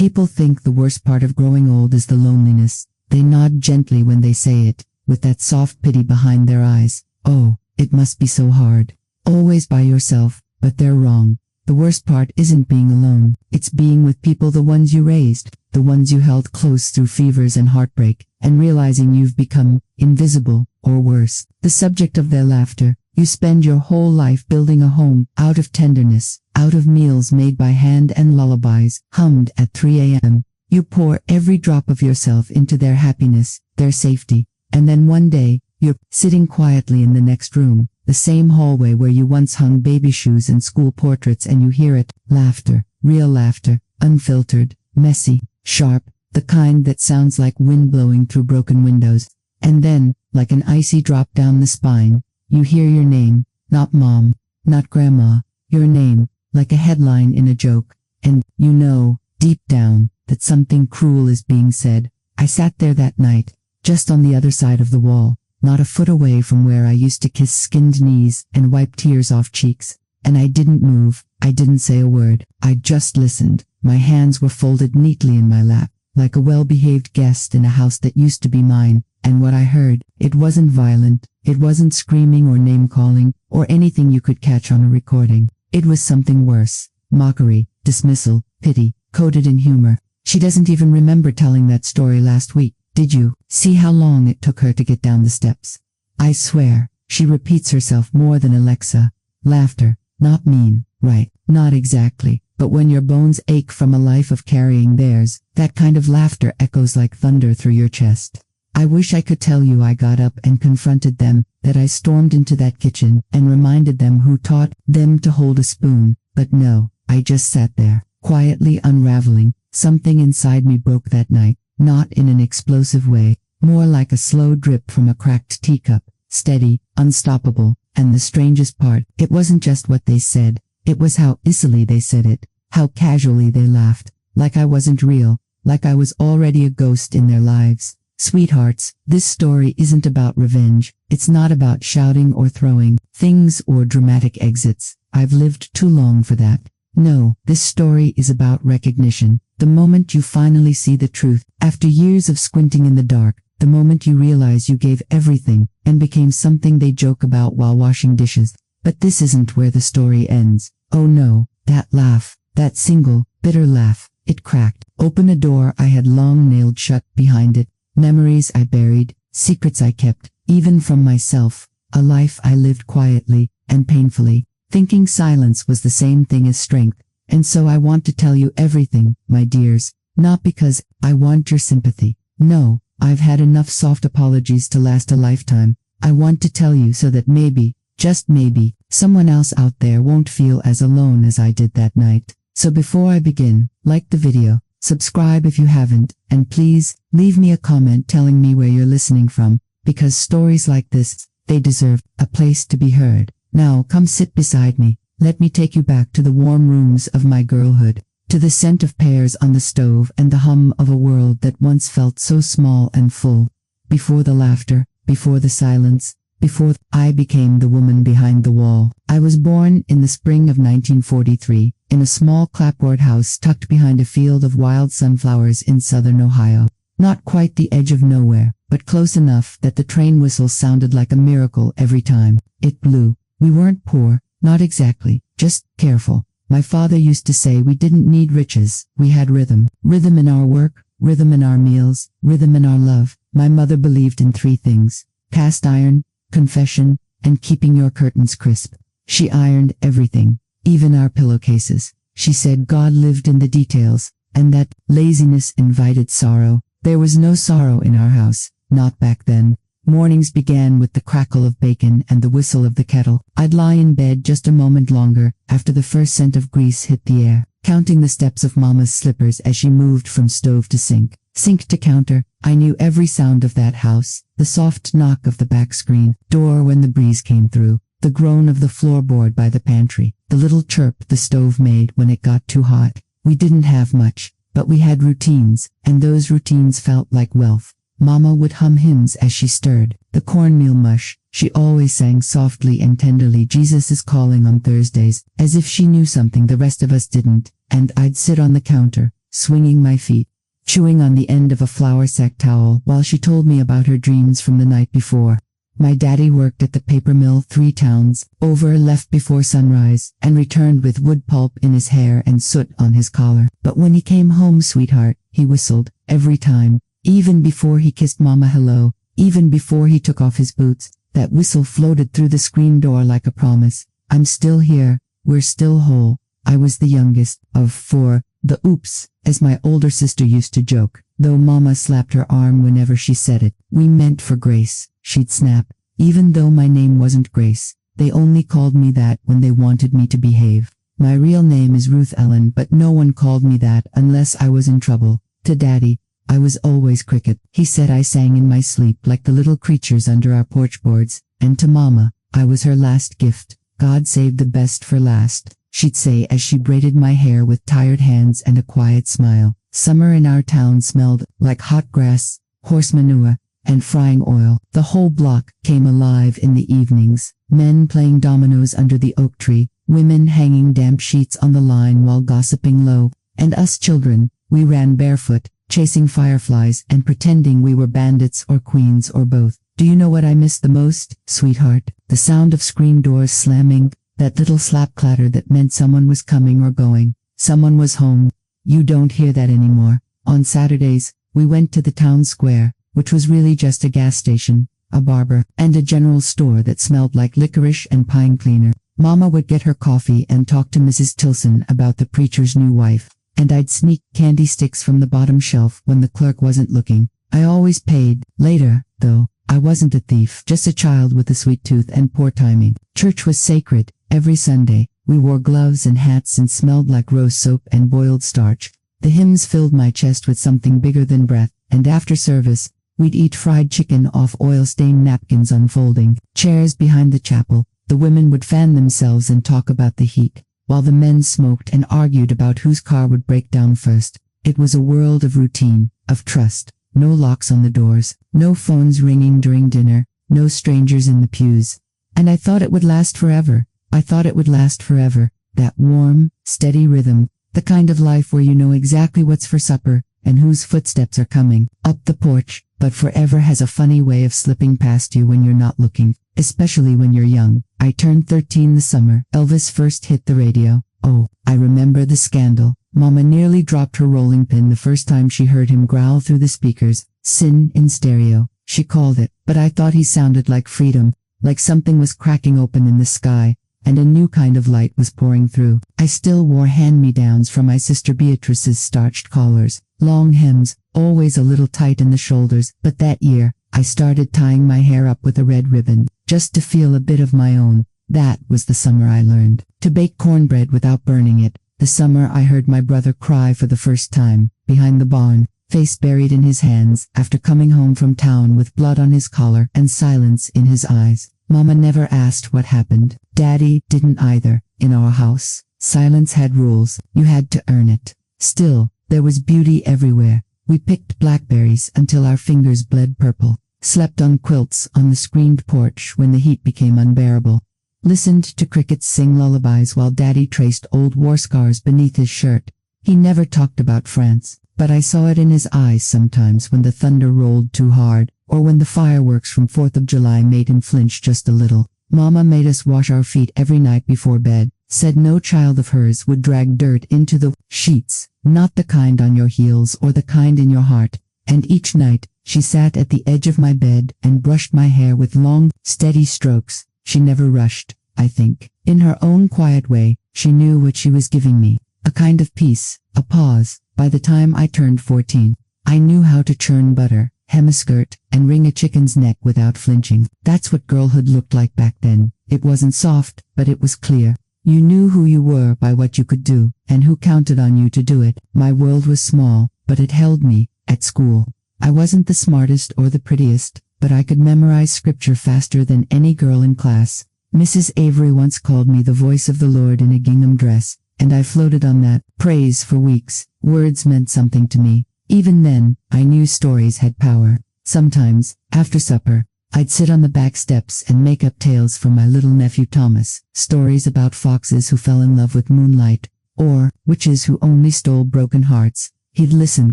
People think the worst part of growing old is the loneliness. They nod gently when they say it, with that soft pity behind their eyes. Oh, it must be so hard. Always by yourself, but they're wrong. The worst part isn't being alone. It's being with people, the ones you raised, the ones you held close through fevers and heartbreak, and realizing you've become invisible, or worse, the subject of their laughter. You spend your whole life building a home out of tenderness, out of meals made by hand and lullabies hummed at 3 a.m. You pour every drop of yourself into their happiness, their safety, and then one day, you're sitting quietly in the next room, the same hallway where you once hung baby shoes and school portraits, and you hear it, laughter, real laughter, unfiltered, messy, sharp, the kind that sounds like wind blowing through broken windows. And then, like an icy drop down the spine, you hear your name, not mom, not grandma, your name, like a headline in a joke, and you know, deep down, that something cruel is being said. I sat there that night, just on the other side of the wall, not a foot away from where I used to kiss skinned knees and wipe tears off cheeks, and I didn't move, I didn't say a word, I just listened. My hands were folded neatly in my lap, like a well-behaved guest in a house that used to be mine, and what I heard, it wasn't violent, it wasn't screaming or name-calling, or anything you could catch on a recording. It was something worse. Mockery, dismissal, pity, coded in humor. She doesn't even remember telling that story last week. Did you see how long it took her to get down the steps? I swear, she repeats herself more than Alexa. Laughter, not mean, right, not exactly, but when your bones ache from a life of carrying theirs, that kind of laughter echoes like thunder through your chest. I wish I could tell you I got up and confronted them, that I stormed into that kitchen and reminded them who taught them to hold a spoon, but no, I just sat there, quietly unraveling. Something inside me broke that night, not in an explosive way, more like a slow drip from a cracked teacup, steady, unstoppable, and the strangest part, it wasn't just what they said, it was how easily they said it, how casually they laughed, like I wasn't real, like I was already a ghost in their lives. Sweethearts, this story isn't about revenge, it's not about shouting or throwing things or dramatic exits. I've lived too long for that. No, this story is about recognition. The moment you finally see the truth, after years of squinting in the dark, the moment you realize you gave everything and became something they joke about while washing dishes. But this isn't where the story ends. Oh no, that laugh, that single, bitter laugh, it cracked open a door I had long nailed shut behind it. Memories I buried, secrets I kept, even from myself, a life I lived quietly and painfully, thinking silence was the same thing as strength. And so I want to tell you everything, my dears, not because I want your sympathy. No, I've had enough soft apologies to last a lifetime. I want to tell you so that maybe, just maybe, someone else out there won't feel as alone as I did that night. So before I begin, like the video, subscribe if you haven't, and please, leave me a comment telling me where you're listening from, because stories like this, they deserve a place to be heard. Now come sit beside me, let me take you back to the warm rooms of my girlhood, to the scent of pears on the stove and the hum of a world that once felt so small and full. Before the laughter, before the silence, before I became the woman behind the wall. I was born in the spring of 1943, in a small clapboard house tucked behind a field of wild sunflowers in southern Ohio. Not quite the edge of nowhere, but close enough that the train whistle sounded like a miracle every time it blew. We weren't poor, not exactly, just careful. My father used to say we didn't need riches, we had rhythm. Rhythm in our work, rhythm in our meals, rhythm in our love. My mother believed in three things: cast iron, confession, and keeping your curtains crisp. She ironed everything, even our pillowcases. She said God lived in the details, and that laziness invited sorrow. There was no sorrow in our house, not back then. Mornings began with the crackle of bacon and the whistle of the kettle. I'd lie in bed just a moment longer after the first scent of grease hit the air, counting the steps of Mama's slippers as she moved from stove to sink, sink to counter. I knew every sound of that house, the soft knock of the back screen door when the breeze came through, the groan of the floorboard by the pantry, the little chirp the stove made when it got too hot. We didn't have much, but we had routines, and those routines felt like wealth. Mama would hum hymns as she stirred the cornmeal mush. She always sang softly and tenderly Jesus is Calling on Thursdays, as if she knew something the rest of us didn't, and I'd sit on the counter, swinging my feet, chewing on the end of a flour sack towel while she told me about her dreams from the night before. My daddy worked at the paper mill 3 towns over, left before sunrise, and returned with wood pulp in his hair and soot on his collar. But when he came home, sweetheart, he whistled, every time, even before he kissed Mama hello, even before he took off his boots. That whistle floated through the screen door like a promise. I'm still here, we're still whole. I was the youngest of 4, the oops, as my older sister used to joke, though Mama slapped her arm whenever she said it. We meant for Grace, she'd snap, even though my name wasn't Grace. They only called me that when they wanted me to behave. My real name is Ruth Ellen, but no one called me that unless I was in trouble. To Daddy, I was always Cricket. He said I sang in my sleep like the little creatures under our porch boards, and to Mama, I was her last gift. God saved the best for last, she'd say as she braided my hair with tired hands and a quiet smile. Summer in our town smelled like hot grass, horse manure, and frying oil. The whole block came alive in the evenings, men playing dominoes under the oak tree, women hanging damp sheets on the line while gossiping low, and us children, we ran barefoot, chasing fireflies and pretending we were bandits or queens or both. Do you know what I miss the most, sweetheart? The sound of screen doors slamming, that little slap clatter that meant someone was coming or going, someone was home. You don't hear that anymore. On Saturdays, we went to the town square, which was really just a gas station, a barber, and a general store that smelled like licorice and pine cleaner. Mama would get her coffee and talk to Mrs. Tilson about the preacher's new wife, and I'd sneak candy sticks from the bottom shelf when the clerk wasn't looking. I always paid. Later, though, I wasn't a thief, just a child with a sweet tooth and poor timing. Church was sacred. Every Sunday, we wore gloves and hats and smelled like rose soap and boiled starch. The hymns filled my chest with something bigger than breath, and after service, we'd eat fried chicken off oil-stained napkins unfolding. Chairs behind the chapel, the women would fan themselves and talk about the heat, while the men smoked and argued about whose car would break down first. It was a world of routine, of trust. No locks on the doors, no phones ringing during dinner, no strangers in the pews. And I thought it would last forever. I thought it would last forever. That warm, steady rhythm, the kind of life where you know exactly what's for supper and whose footsteps are coming up the porch, but forever has a funny way of slipping past you when you're not looking, especially when you're young. I turned 13 the summer Elvis first hit the radio. Oh, I remember the scandal. Mama nearly dropped her rolling pin the first time she heard him growl through the speakers. Sin in stereo, she called it, but I thought he sounded like freedom, like something was cracking open in the sky, and a new kind of light was pouring through. I still wore hand-me-downs from my sister Beatrice's starched collars, long hems, always a little tight in the shoulders, but that year, I started tying my hair up with a red ribbon, just to feel a bit of my own. That was the summer I learned to bake cornbread without burning it. The summer I heard my brother cry for the first time, behind the barn, face buried in his hands, after coming home from town with blood on his collar and silence in his eyes. Mama never asked what happened. Daddy didn't either. In our house, silence had rules. You had to earn it. Still, there was beauty everywhere. We picked blackberries until our fingers bled purple, slept on quilts on the screened porch when the heat became unbearable, listened to crickets sing lullabies while Daddy traced old war scars beneath his shirt. He never talked about France, but I saw it in his eyes sometimes when the thunder rolled too hard, or when the fireworks from 4th of July made him flinch just a little. Mama made us wash our feet every night before bed, said no child of hers would drag dirt into the sheets, not the kind on your heels or the kind in your heart, and each night, she sat at the edge of my bed and brushed my hair with long, steady strokes. She never rushed, I think. In her own quiet way, she knew what she was giving me. A kind of peace, a pause. By the time I turned 14, I knew how to churn butter, hem a skirt, and wring a chicken's neck without flinching. That's what girlhood looked like back then. It wasn't soft, but it was clear. You knew who you were by what you could do, and who counted on you to do it. My world was small, but it held me. At school, I wasn't the smartest or the prettiest, but I could memorize scripture faster than any girl in class. Mrs. Avery once called me the voice of the Lord in a gingham dress, and I floated on that praise for weeks. Words meant something to me. Even then, I knew stories had power. Sometimes, after supper, I'd sit on the back steps and make up tales for my little nephew Thomas, stories about foxes who fell in love with moonlight, or witches who only stole broken hearts. He'd listened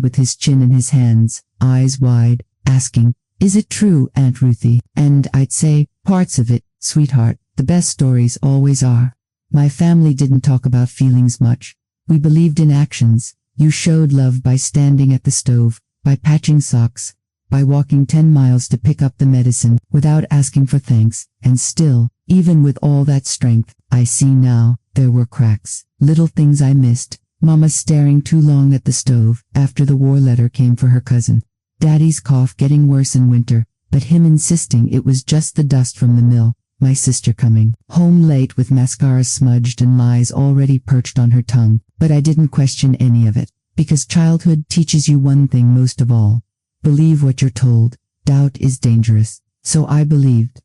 with his chin in his hands, eyes wide, asking, "Is it true, Aunt Ruthie?" And I'd say, "Parts of it, sweetheart. The best stories always are." My family didn't talk about feelings much. We believed in actions. You showed love by standing at the stove, by patching socks, by walking 10 miles to pick up the medicine without asking for thanks. And still, even with all that strength, I see now, there were cracks, little things I missed. Mama staring too long at the stove after the war letter came for her cousin. Daddy's cough getting worse in winter, but him insisting it was just the dust from the mill. My sister coming home late with mascara smudged and lies already perched on her tongue, but I didn't question any of it, because childhood teaches you one thing most of all. Believe what you're told. Doubt is dangerous. So I believed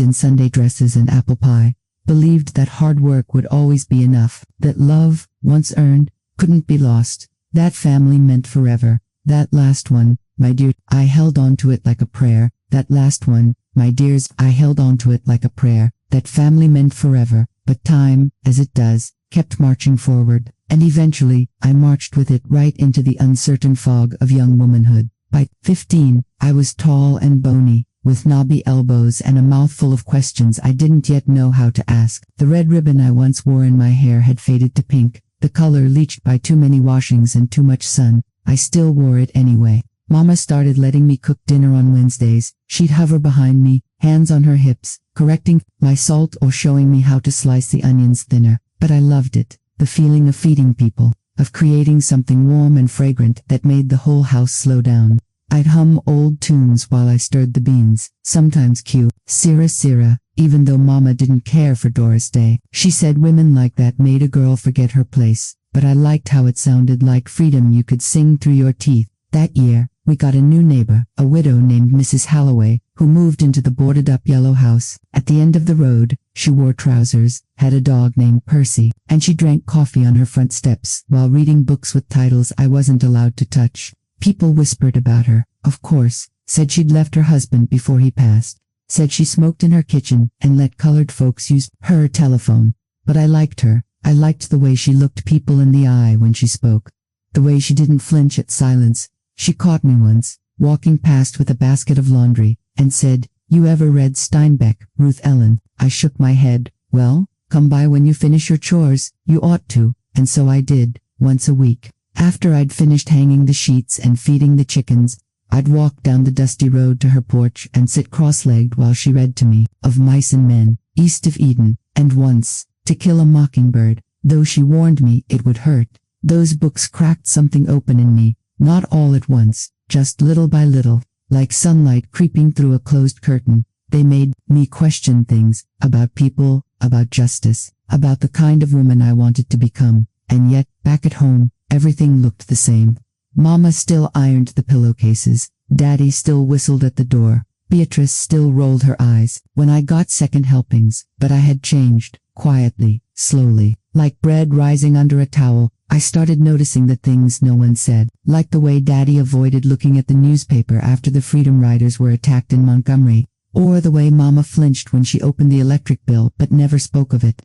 in Sunday dresses and apple pie, believed that hard work would always be enough, that love, once earned, couldn't be lost. That family meant forever. That last one, my dear, I held on to it like a prayer. That last one, my dears, I held on to it like a prayer. That family meant forever, but time, as it does, kept marching forward, and eventually, I marched with it right into the uncertain fog of young womanhood. By 15, I was tall and bony, with knobby elbows and a mouthful of questions I didn't yet know how to ask. The red ribbon I once wore in my hair had faded to pink, the color leached by too many washings and too much sun. I still wore it anyway. Mama started letting me cook dinner on Wednesdays. She'd hover behind me, hands on her hips, correcting my salt or showing me how to slice the onions thinner. But I loved it, the feeling of feeding people, of creating something warm and fragrant that made the whole house slow down. I'd hum old tunes while I stirred the beans, sometimes cue Sira Sira, even though Mama didn't care for Doris Day. She said women like that made a girl forget her place, but I liked how it sounded like freedom you could sing through your teeth. That year, we got a new neighbor, a widow named Mrs. Halloway, who moved into the boarded-up yellow house. At the end of the road, she wore trousers, had a dog named Percy, and she drank coffee on her front steps while reading books with titles I wasn't allowed to touch. People whispered about her, of course, said she'd left her husband before he passed, said she smoked in her kitchen and let colored folks use her telephone. But I liked her. I liked the way she looked people in the eye when she spoke, the way she didn't flinch at silence. She caught me once, walking past with a basket of laundry, and said, "You ever read Steinbeck, Ruth Ellen?" I shook my head. "Well, come by when you finish your chores, you ought to," and so I did, once a week. After I'd finished hanging the sheets and feeding the chickens, I'd walk down the dusty road to her porch and sit cross-legged while she read to me, Of Mice and Men, East of Eden, and once, To Kill a Mockingbird, though she warned me it would hurt. Those books cracked something open in me. Not all at once, just little by little, like sunlight creeping through a closed curtain. They made me question things, about people, about justice, about the kind of woman I wanted to become. And yet, back at home, everything looked the same. Mama still ironed the pillowcases. Daddy still whistled at the door. Beatrice still rolled her eyes when I got second helpings. But I had changed, quietly, slowly, like bread rising under a towel. I started noticing the things no one said, like the way Daddy avoided looking at the newspaper after the Freedom Riders were attacked in Montgomery, or the way Mama flinched when she opened the electric bill but never spoke of it,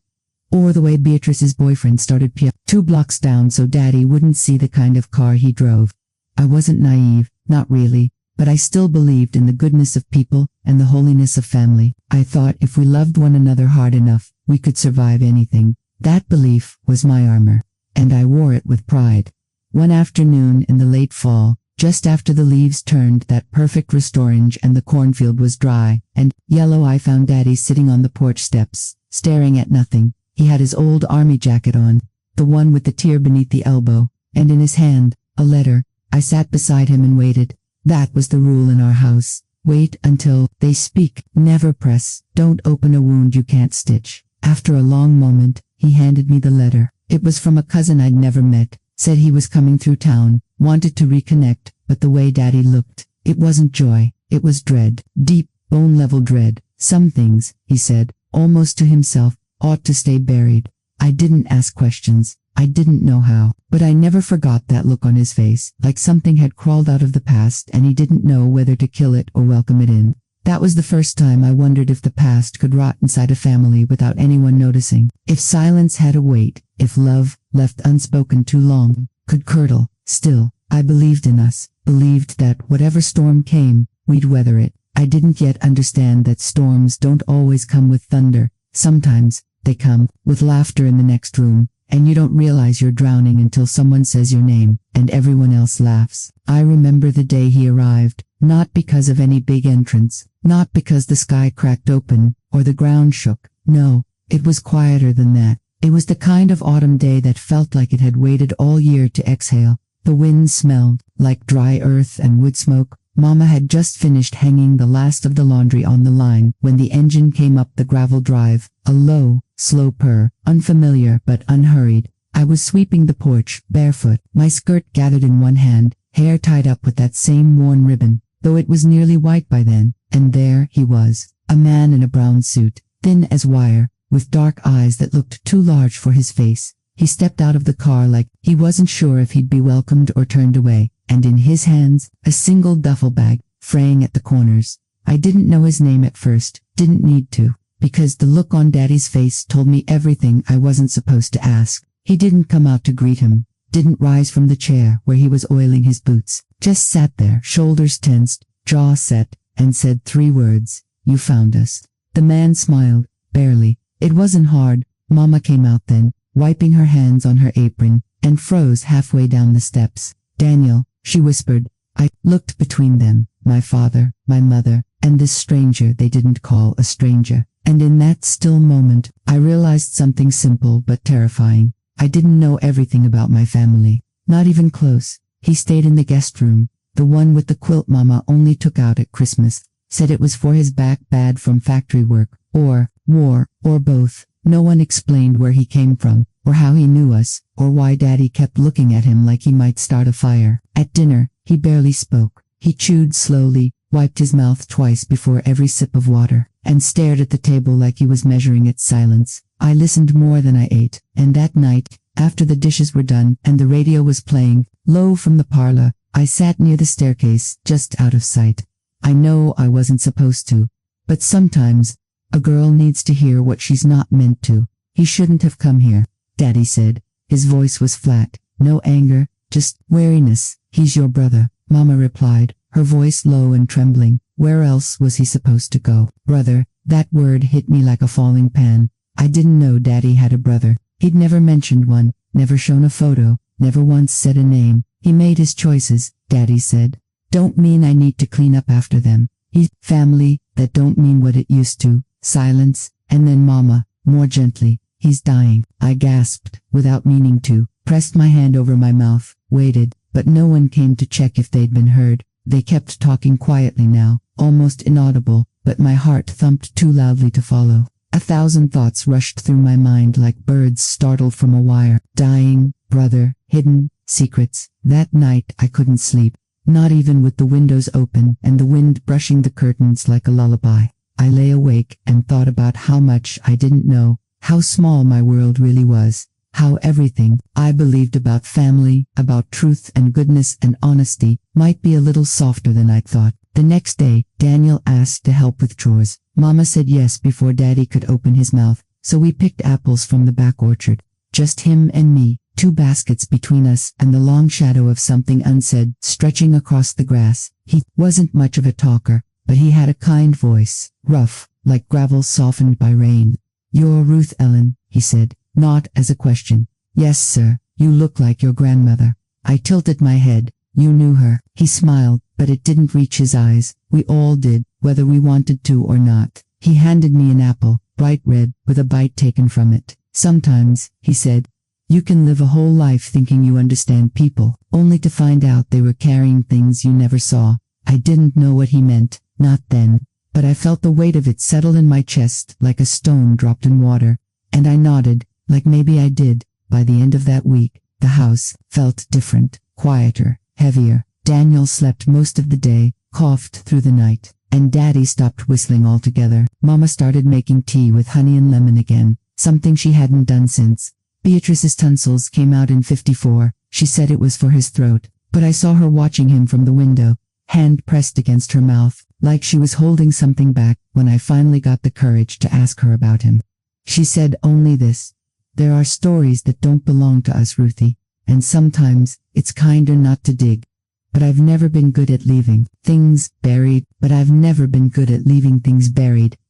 or the way Beatrice's boyfriend started 2 blocks down so Daddy wouldn't see the kind of car he drove. I wasn't naive, not really, but I still believed in the goodness of people and the holiness of family. I thought if we loved one another hard enough, we could survive anything. That belief was my armor, and I wore it with pride. One afternoon in the late fall, just after the leaves turned that perfect rust orange and the cornfield was dry and yellow, I found Daddy sitting on the porch steps, staring at nothing. He had his old army jacket on, the one with the tear beneath the elbow, and in his hand, a letter. I sat beside him and waited. That was the rule in our house. Wait until they speak. Never press. Don't open a wound you can't stitch. After a long moment, he handed me the letter. It was from a cousin I'd never met. Said he was coming through town, wanted to reconnect, but the way Daddy looked, it wasn't joy, it was dread, deep, bone-level dread. Some things, he said, almost to himself, ought to stay buried. I didn't ask questions. I didn't know how, but I never forgot that look on his face, like something had crawled out of the past and he didn't know whether to kill it or welcome it in. That was the first time I wondered if the past could rot inside a family without anyone noticing. If silence had a weight, if love, left unspoken too long, could curdle. Still, I believed in us, believed that whatever storm came, we'd weather it. I didn't yet understand that storms don't always come with thunder. Sometimes, they come with laughter in the next room, and you don't realize you're drowning until someone says your name, and everyone else laughs. I remember the day he arrived, not because of any big entrance, not because the sky cracked open, or the ground shook. No, it was quieter than that. It was the kind of autumn day that felt like it had waited all year to exhale. The wind smelled like dry earth and wood smoke. Mama had just finished hanging the last of the laundry on the line when the engine came up the gravel drive, a low, slow purr, unfamiliar but unhurried. I was sweeping the porch, barefoot, my skirt gathered in one hand, hair tied up with that same worn ribbon, though it was nearly white by then, and there he was, a man in a brown suit, thin as wire, with dark eyes that looked too large for his face. He stepped out of the car like he wasn't sure if he'd be welcomed or turned away, and in his hands, a single duffel bag, fraying at the corners. I didn't know his name at first, didn't need to, because the look on Daddy's face told me everything I wasn't supposed to ask. He didn't come out to greet him, didn't rise from the chair where he was oiling his boots, just sat there, shoulders tensed, jaw set, and said 3 words, "You found us." The man smiled, barely. It wasn't hard. Mama came out then, wiping her hands on her apron, and froze halfway down the steps. "Daniel," she whispered. I looked between them, my father, my mother, and this stranger they didn't call a stranger. And in that still moment, I realized something simple but terrifying. I didn't know everything about my family, not even close. He stayed in the guest room, the one with the quilt Mama only took out at Christmas, said it was for his back bad from factory work, or war, or both. No one explained where he came from, or how he knew us, or why Daddy kept looking at him like he might start a fire. At dinner, he barely spoke. He chewed slowly, wiped his mouth twice before every sip of water, and stared at the table like he was measuring its silence. I listened more than I ate, and that night, after the dishes were done and the radio was playing, low from the parlor, I sat near the staircase, just out of sight. I know I wasn't supposed to, but sometimes, a girl needs to hear what she's not meant to. "He shouldn't have come here," Daddy said. His voice was flat, no anger, just weariness. "He's your brother," Mama replied, her voice low and trembling. Where else was he supposed to go? Brother, that word hit me like a falling pan. I didn't know Daddy had a brother. He'd never mentioned one, never shown a photo, never once said a name. He made his choices, Daddy said. Don't mean I need to clean up after them. He's family, that don't mean what it used to. Silence, and then Mama, more gently, "He's dying." I gasped, without meaning to, pressed my hand over my mouth, waited, but no one came to check if they'd been heard. They kept talking quietly now, almost inaudible, but my heart thumped too loudly to follow. 1,000 thoughts rushed through my mind like birds startled from a wire. Dying, brother, hidden, secrets. That night I couldn't sleep, not even with the windows open and the wind brushing the curtains like a lullaby. I lay awake and thought about how much I didn't know, how small my world really was, how everything I believed about family, about truth and goodness and honesty, might be a little softer than I'd thought. The next day, Daniel asked to help with chores. Mama said yes before Daddy could open his mouth, so we picked apples from the back orchard. Just him and me, 2 baskets between us and the long shadow of something unsaid stretching across the grass. He wasn't much of a talker, but he had a kind voice, rough, like gravel softened by rain. "You're Ruth Ellen," he said, not as a question. "Yes, sir, you look like your grandmother." I tilted my head. "You knew her." He smiled, but it didn't reach his eyes. We all did, whether we wanted to or not. He handed me an apple, bright red, with a bite taken from it. "Sometimes," he said, "you can live a whole life thinking you understand people, only to find out they were carrying things you never saw." I didn't know what he meant, not then, but I felt the weight of it settle in my chest like a stone dropped in water, and I nodded, like maybe I did. By the end of that week, the house felt different, quieter, heavier. Daniel slept most of the day, coughed through the night, and Daddy stopped whistling altogether. Mama started making tea with honey and lemon again, something she hadn't done since. Beatrice's tonsils came out in '54. She said it was for his throat, but I saw her watching him from the window, hand pressed against her mouth, like she was holding something back. When I finally got the courage to ask her about him, she said only this: "There are stories that don't belong to us, Ruthie. and sometimes it's kinder not to dig. But I've never been good at leaving things buried,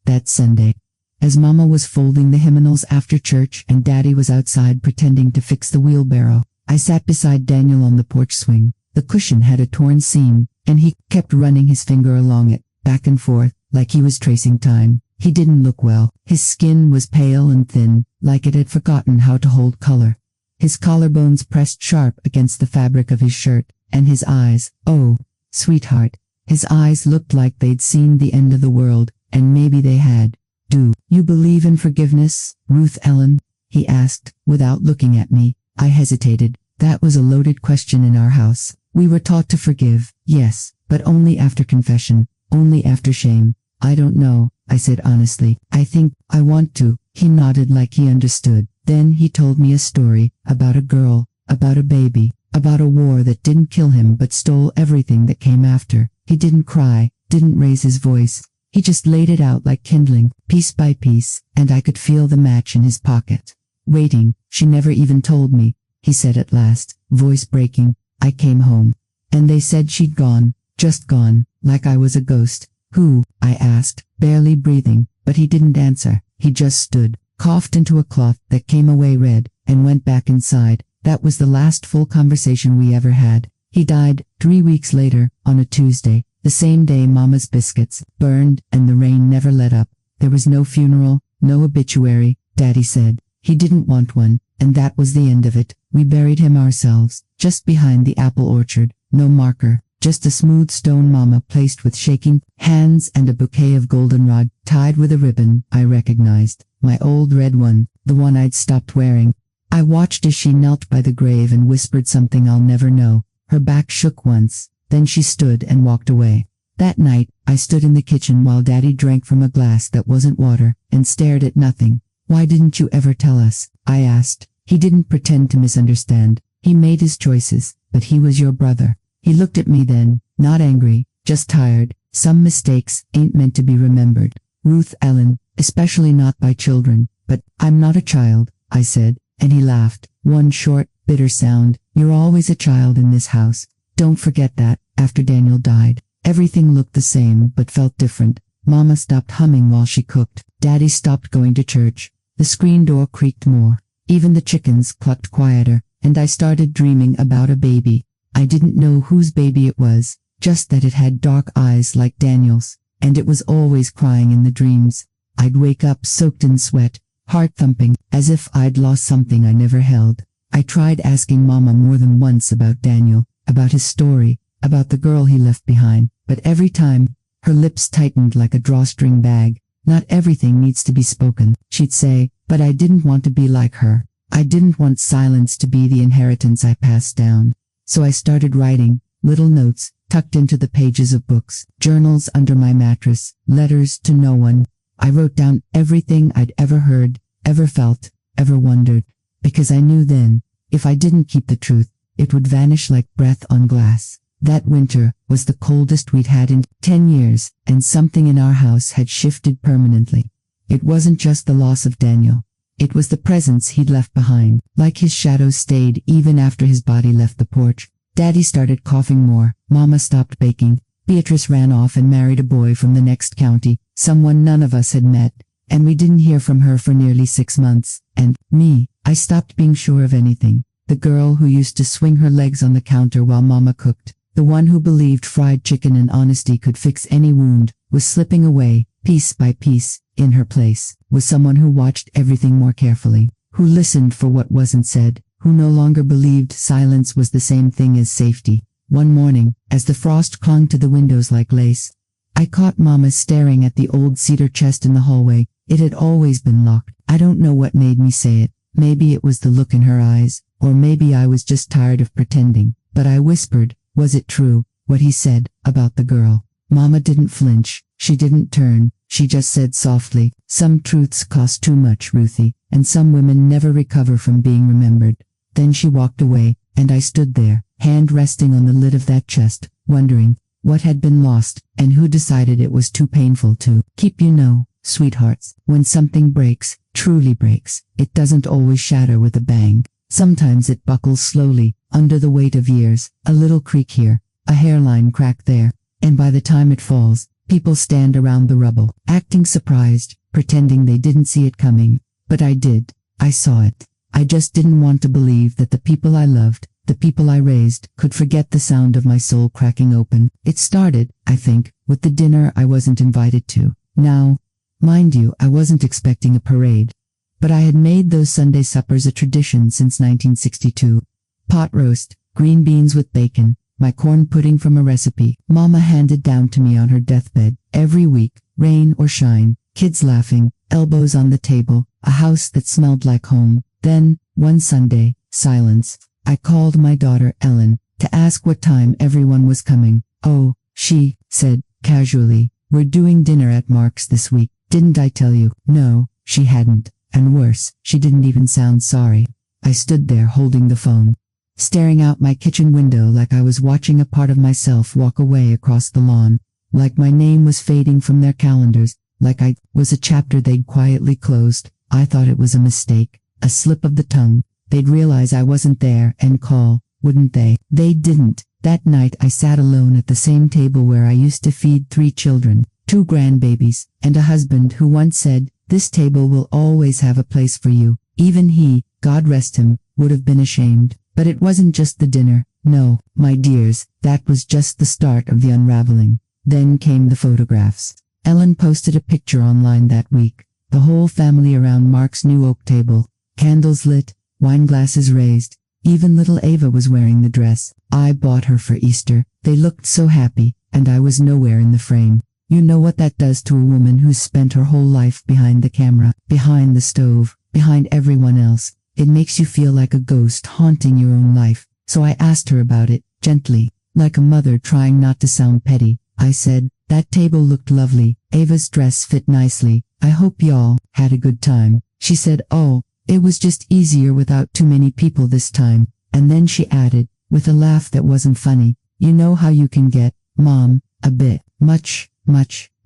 that Sunday. As Mama was folding the hymnals after church and Daddy was outside pretending to fix the wheelbarrow, I sat beside Daniel on the porch swing. The cushion had a torn seam, and he kept running his finger along it, back and forth, like he was tracing time. He didn't look well. His skin was pale and thin, like it had forgotten how to hold color. His collarbones pressed sharp against the fabric of his shirt, and his eyes, oh, sweetheart, his eyes looked like they'd seen the end of the world, and maybe they had. Do you believe in forgiveness, Ruth Ellen? He asked, without looking at me. I hesitated. That was a loaded question in our house. We were taught to forgive, yes, but only after confession, only after shame. I don't know, I said honestly. I think I want to. He nodded like he understood. Then he told me a story about a girl, about a baby, about a war that didn't kill him but stole everything that came after. He didn't cry, didn't raise his voice. He just laid it out like kindling, piece by piece, and I could feel the match in his pocket. Waiting, she never even told me, he said at last, voice breaking. I came home, and they said she'd gone, just gone, like I was a ghost. Who? I asked, barely breathing, but he didn't answer. He just stood, coughed into a cloth that came away red, and went back inside. That was the last full conversation we ever had. He died 3 weeks later, on a Tuesday, the same day Mama's biscuits burned and the rain never let up. There was no funeral, no obituary, Daddy said. He didn't want one, and that was the end of it. We buried him ourselves, just behind the apple orchard. No marker, just a smooth stone Mama placed with shaking hands and a bouquet of goldenrod tied with a ribbon I recognized. My old red one, the one I'd stopped wearing. I watched as she knelt by the grave and whispered something I'll never know. Her back shook once, then she stood and walked away. That night, I stood in the kitchen while Daddy drank from a glass that wasn't water, and stared at nothing. Why didn't you ever tell us? I asked. He didn't pretend to misunderstand. He made his choices, but he was your brother. He looked at me then, not angry, just tired. Some mistakes ain't meant to be remembered, Ruth Ellen, especially not by children. But I'm not a child, I said, and he laughed. One short, bitter sound. You're always a child in this house. Don't forget that. After Daniel died, everything looked the same but felt different. Mama stopped humming while she cooked. Daddy stopped going to church. The screen door creaked more. Even the chickens clucked quieter, and I started dreaming about a baby. I didn't know whose baby it was, just that it had dark eyes like Daniel's, and it was always crying in the dreams. I'd wake up soaked in sweat, heart thumping, as if I'd lost something I never held. I tried asking Mama more than once about Daniel, about his story, about the girl he left behind, but every time, her lips tightened like a drawstring bag. Not everything needs to be spoken, she'd say, but I didn't want to be like her. I didn't want silence to be the inheritance I passed down. So I started writing, little notes, tucked into the pages of books, journals under my mattress, letters to no one. I wrote down everything I'd ever heard, ever felt, ever wondered, because I knew then, if I didn't keep the truth, it would vanish like breath on glass. That winter was the coldest we'd had in 10 years, and something in our house had shifted permanently. It wasn't just the loss of Daniel. It was the presence he'd left behind, like his shadow stayed even after his body left the porch. Daddy started coughing more. Mama stopped baking. Beatrice ran off and married a boy from the next county, someone none of us had met, and we didn't hear from her for nearly 6 months. And me, I stopped being sure of anything. The girl who used to swing her legs on the counter while Mama cooked, the one who believed fried chicken and honesty could fix any wound, was slipping away, piece by piece. In her place was someone who watched everything more carefully, who listened for what wasn't said, who no longer believed silence was the same thing as safety. One morning, as the frost clung to the windows like lace, I caught Mama staring at the old cedar chest in the hallway. It had always been locked. I don't know what made me say it. Maybe it was the look in her eyes, or maybe I was just tired of pretending. But I whispered, was it true, what he said, about the girl? Mama didn't flinch. She didn't turn. She just said softly, some truths cost too much, Ruthie, and some women never recover from being remembered. Then she walked away, and I stood there, hand resting on the lid of that chest, wondering what had been lost, and who decided it was too painful to keep. You know, sweethearts, when something breaks, truly breaks, it doesn't always shatter with a bang. Sometimes it buckles slowly, under the weight of years, a little creak here, a hairline crack there, and by the time it falls, people stand around the rubble, acting surprised, pretending they didn't see it coming. But I did. I saw it. I just didn't want to believe that the people I loved, the people I raised, could forget the sound of my soul cracking open. It started, I think, with the dinner I wasn't invited to. Now, mind you, I wasn't expecting a parade. But I had made those Sunday suppers a tradition since 1962. Pot roast, green beans with bacon, my corn pudding from a recipe Mama handed down to me on her deathbed. Every week, rain or shine, kids laughing, elbows on the table, a house that smelled like home. Then, one Sunday, silence. I called my daughter, Ellen, to ask what time everyone was coming. "Oh," she said, casually, "we're doing dinner at Mark's this week. Didn't I tell you?" No, she hadn't. And worse, she didn't even sound sorry. I stood there holding the phone, staring out my kitchen window like I was watching a part of myself walk away across the lawn, like my name was fading from their calendars, like I was a chapter they'd quietly closed. I thought it was a mistake, a slip of the tongue. They'd realize I wasn't there and call, wouldn't they? They didn't. That night I sat alone at the same table where I used to feed 3 children, 2 grandbabies, and a husband who once said, "This table will always have a place for you." Even he, God rest him, would have been ashamed. But it wasn't just the dinner. No, my dears, that was just the start of the unraveling. Then came the photographs. Ellen posted a picture online that week. The whole family around Mark's new oak table. Candles lit, wine glasses raised. Even little Ava was wearing the dress I bought her for Easter. They looked so happy, and I was nowhere in the frame. You know what that does to a woman who's spent her whole life behind the camera, behind the stove, behind everyone else. It makes you feel like a ghost haunting your own life. So I asked her about it, gently, like a mother trying not to sound petty. I said, "That table looked lovely. Ava's dress fit nicely. I hope y'all had a good time." She said, "Oh, it was just easier without too many people this time." And then she added, with a laugh that wasn't funny, "You know how you can get, Mom, a bit much,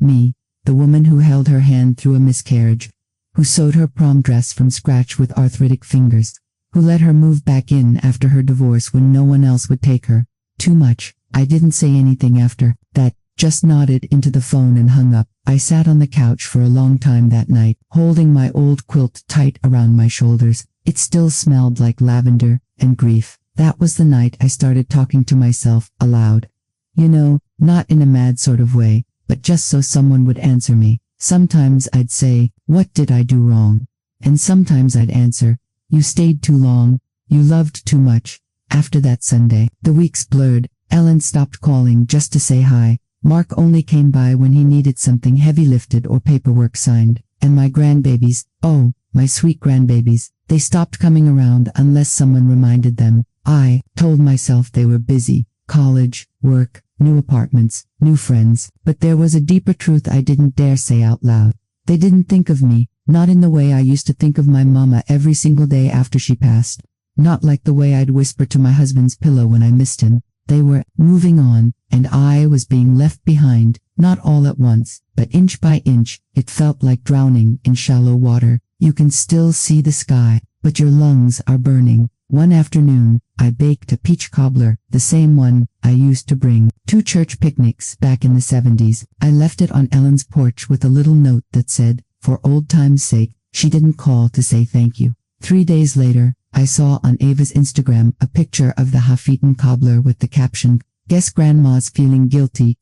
me." The woman who held her hand through a miscarriage, who sewed her prom dress from scratch with arthritic fingers, who let her move back in after her divorce when no one else would take her. Too much. I didn't say anything after that, just nodded into the phone and hung up. I sat on the couch for a long time that night, holding my old quilt tight around my shoulders. It still smelled like lavender and grief. That was the night I started talking to myself aloud. You know, not in a mad sort of way, but just so someone would answer me. Sometimes I'd say, "What did I do wrong?" And sometimes I'd answer, "You stayed too long. You loved too much." After that Sunday, the weeks blurred. Ellen stopped calling just to say hi. Mark only came by when he needed something heavy lifted or paperwork signed. And my grandbabies, oh, my sweet grandbabies, they stopped coming around unless someone reminded them. I told myself they were busy. College, work, new apartments, new friends. But there was a deeper truth I didn't dare say out loud. They didn't think of me, not in the way I used to think of my mama every single day after she passed. Not like the way I'd whisper to my husband's pillow when I missed him. They were moving on, and I was being left behind, not all at once, but inch by inch. It felt like drowning in shallow water. You can still see the sky, but your lungs are burning. One afternoon, I baked a peach cobbler, the same one I used to bring to church picnics back in the 70s. I left it on Ellen's porch with a little note that said, "For old time's sake." She didn't call to say thank you. 3 days later, I saw on Ava's Instagram a picture of the half-eaten cobbler with the caption, "Guess Grandma's feeling guilty."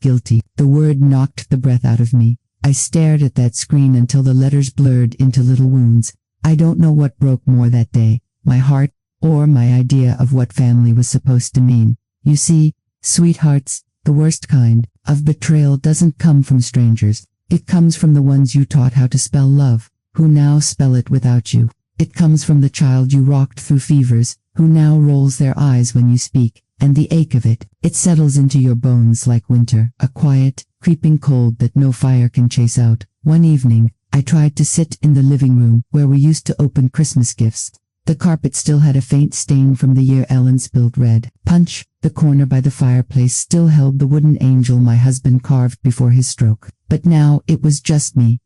The word knocked the breath out of me. I stared at that screen until the letters blurred into little wounds. I don't know what broke more that day, my heart, or my idea of what family was supposed to mean. You see, sweethearts, the worst kind of betrayal doesn't come from strangers. It comes from the ones you taught how to spell love, who now spell it without you. It comes from the child you rocked through fevers, who now rolls their eyes when you speak, and the ache of it, it settles into your bones like winter, a quiet, creeping cold that no fire can chase out. One evening, I tried to sit in the living room where we used to open Christmas gifts. The carpet still had a faint stain from the year Ellen spilled red punch. The corner by the fireplace still held the wooden angel my husband carved before his stroke. But now it was just me,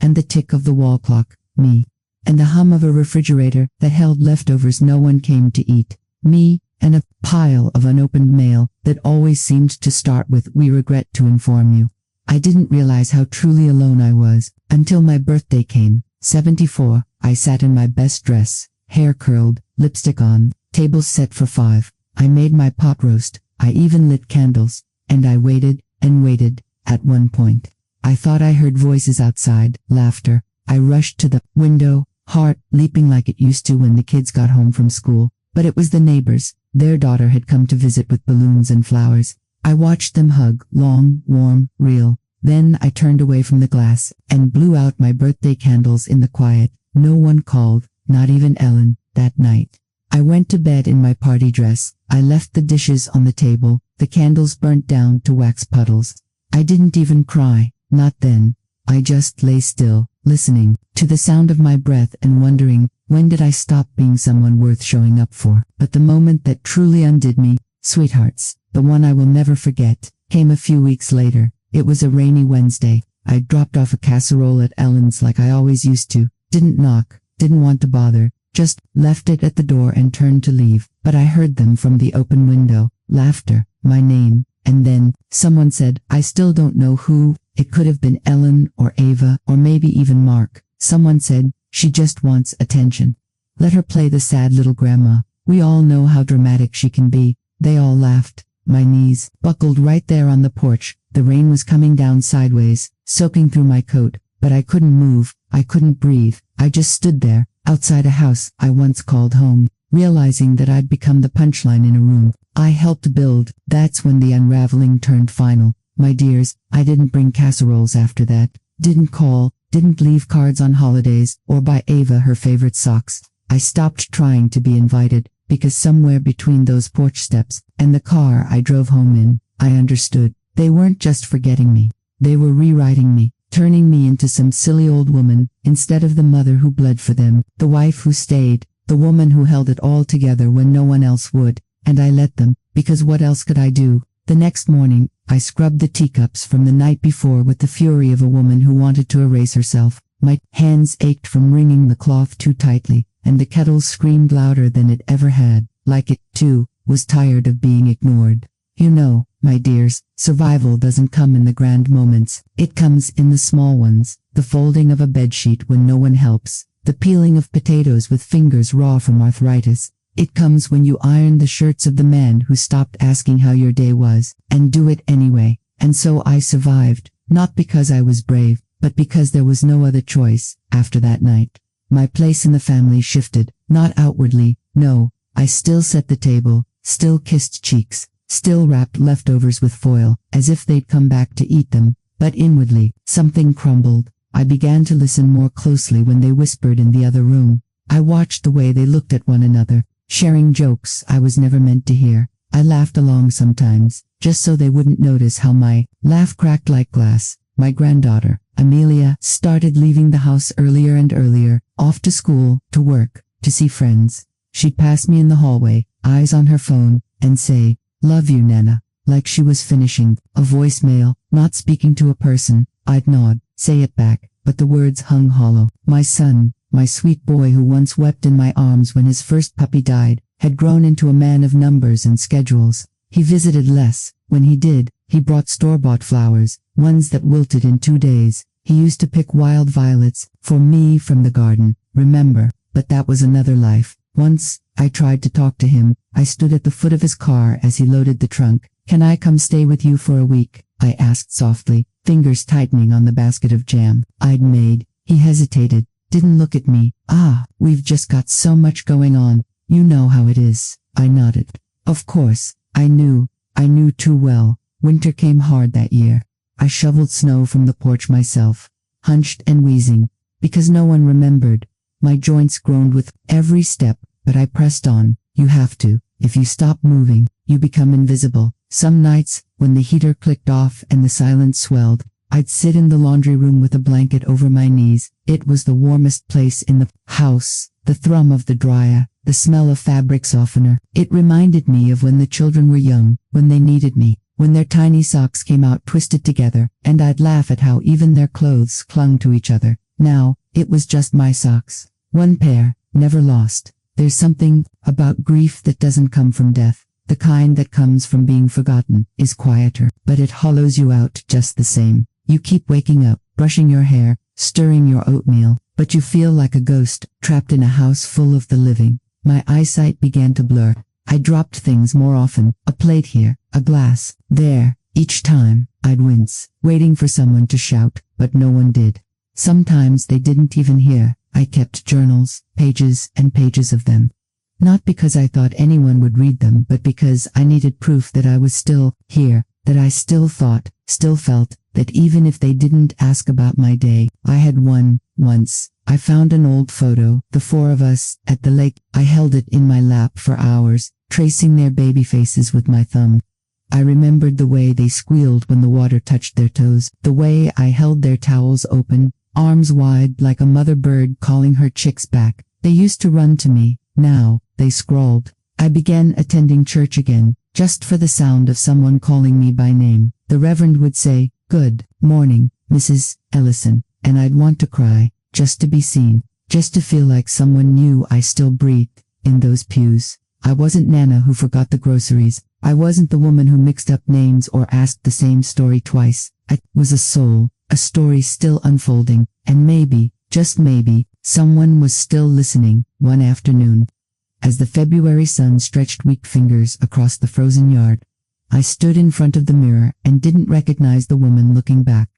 and the tick of the wall clock, me. and the hum of a refrigerator that held leftovers no one came to eat. Me, and a pile of unopened mail that always seemed to start with "We regret to inform you." I didn't realize how truly alone I was until my birthday came. 74. I sat in my best dress, hair curled, lipstick on, tables set for 5. I made my pot roast. I even lit candles, and I waited and waited. At one point, I thought I heard voices outside, laughter. I rushed to the window, heart leaping like it used to when the kids got home from school. But it was the neighbors. Their daughter had come to visit with balloons and flowers. I watched them hug, long, warm, real. Then I turned away from the glass and blew out my birthday candles in the quiet. No one called, not even Ellen, that night. I went to bed in my party dress. I left the dishes on the table, the candles burnt down to wax puddles. I didn't even cry, not then. I just lay still, listening to the sound of my breath and wondering, when did I stop being someone worth showing up for? But the moment that truly undid me, sweethearts, the one I will never forget, came a few weeks later. It was a rainy Wednesday. I dropped off a casserole at Ellen's like I always used to. Didn't knock, didn't want to bother, just left it at the door and turned to leave. But I heard them from the open window, laughter, my name, and then someone said, I still don't know who. It could have been Ellen or Ava or maybe even Mark. Someone said, she just wants attention. Let her play the sad little grandma. We all know how dramatic she can be. They all laughed. My knees buckled right there on the porch. The rain was coming down sideways, soaking through my coat, but I couldn't move. I couldn't breathe. I just stood there, outside a house I once called home, realizing that I'd become the punchline in a room I helped build. That's when the unraveling turned final. My dears, I didn't bring casseroles after that. Didn't call, didn't leave cards on holidays, or buy Ava her favorite socks. I stopped trying to be invited, because somewhere between those porch steps and the car I drove home in, I understood. They weren't just forgetting me. They were rewriting me, turning me into some silly old woman, instead of the mother who bled for them, the wife who stayed, the woman who held it all together when no one else would. And I let them, because what else could I do? The next morning, I scrubbed the teacups from the night before with the fury of a woman who wanted to erase herself. My hands ached from wringing the cloth too tightly, and the kettle screamed louder than it ever had, like it, too, was tired of being ignored. You know, my dears, survival doesn't come in the grand moments. It comes in the small ones, the folding of a bedsheet when no one helps, the peeling of potatoes with fingers raw from arthritis. It comes when you iron the shirts of the man who stopped asking how your day was, and do it anyway. And so I survived, not because I was brave, but because there was no other choice. After that night, my place in the family shifted, not outwardly, no. I still set the table, still kissed cheeks, still wrapped leftovers with foil, as if they'd come back to eat them. But inwardly, something crumbled. I began to listen more closely when they whispered in the other room. I watched the way they looked at one another, sharing jokes I was never meant to hear. I laughed along sometimes, just so they wouldn't notice how my laugh cracked like glass. My granddaughter, Amelia, started leaving the house earlier and earlier, off to school, to work, to see friends. She'd pass me in the hallway, eyes on her phone, and say, "Love you, Nana," like she was finishing a voicemail, not speaking to a person. I'd nod, say it back, but the words hung hollow. My son, my sweet boy who once wept in my arms when his first puppy died, had grown into a man of numbers and schedules. He visited less. When he did, he brought store-bought flowers, ones that wilted in 2 days. He used to pick wild violets for me from the garden, remember, but that was another life. Once, I tried to talk to him. I stood at the foot of his car as he loaded the trunk. "Can I come stay with you for a week?" I asked softly, fingers tightening on the basket of jam I'd made. He hesitated, didn't look at me. "We've just got so much going on. You know how it is." I nodded. Of course, I knew too well. Winter came hard that year. I shoveled snow from the porch myself, hunched and wheezing, because no one remembered. My joints groaned with every step, but I pressed on. You have to. If you stop moving, you become invisible. Some nights, when the heater clicked off and the silence swelled, I'd sit in the laundry room with a blanket over my knees. It was the warmest place in the house. The thrum of the dryer, the smell of fabric softener. It reminded me of when the children were young, when they needed me, when their tiny socks came out twisted together, and I'd laugh at how even their clothes clung to each other. Now, it was just my socks. One pair, never lost. There's something about grief that doesn't come from death. The kind that comes from being forgotten is quieter, but it hollows you out just the same. You keep waking up, brushing your hair, stirring your oatmeal, but you feel like a ghost, trapped in a house full of the living. My eyesight began to blur. I dropped things more often, a plate here, a glass there. Each time, I'd wince, waiting for someone to shout, but no one did. Sometimes they didn't even hear. I kept journals, pages and pages of them. Not because I thought anyone would read them, but because I needed proof that I was still here, that I still thought, still felt, that even if they didn't ask about my day, I had one. Once, I found an old photo, the four of us, at the lake. I held it in my lap for hours, tracing their baby faces with my thumb. I remembered the way they squealed when the water touched their toes, the way I held their towels open, arms wide like a mother bird calling her chicks back. They used to run to me. Now, they scrawled. I began attending church again, just for the sound of someone calling me by name. The Reverend would say, "Good morning, Mrs. Ellison," and I'd want to cry, just to be seen, just to feel like someone knew I still breathed in those pews. I wasn't Nana who forgot the groceries. I wasn't the woman who mixed up names or asked the same story twice. I was a soul, a story still unfolding, and maybe, just maybe, someone was still listening. One afternoon, as the February sun stretched weak fingers across the frozen yard, I stood in front of the mirror and didn't recognize the woman looking back.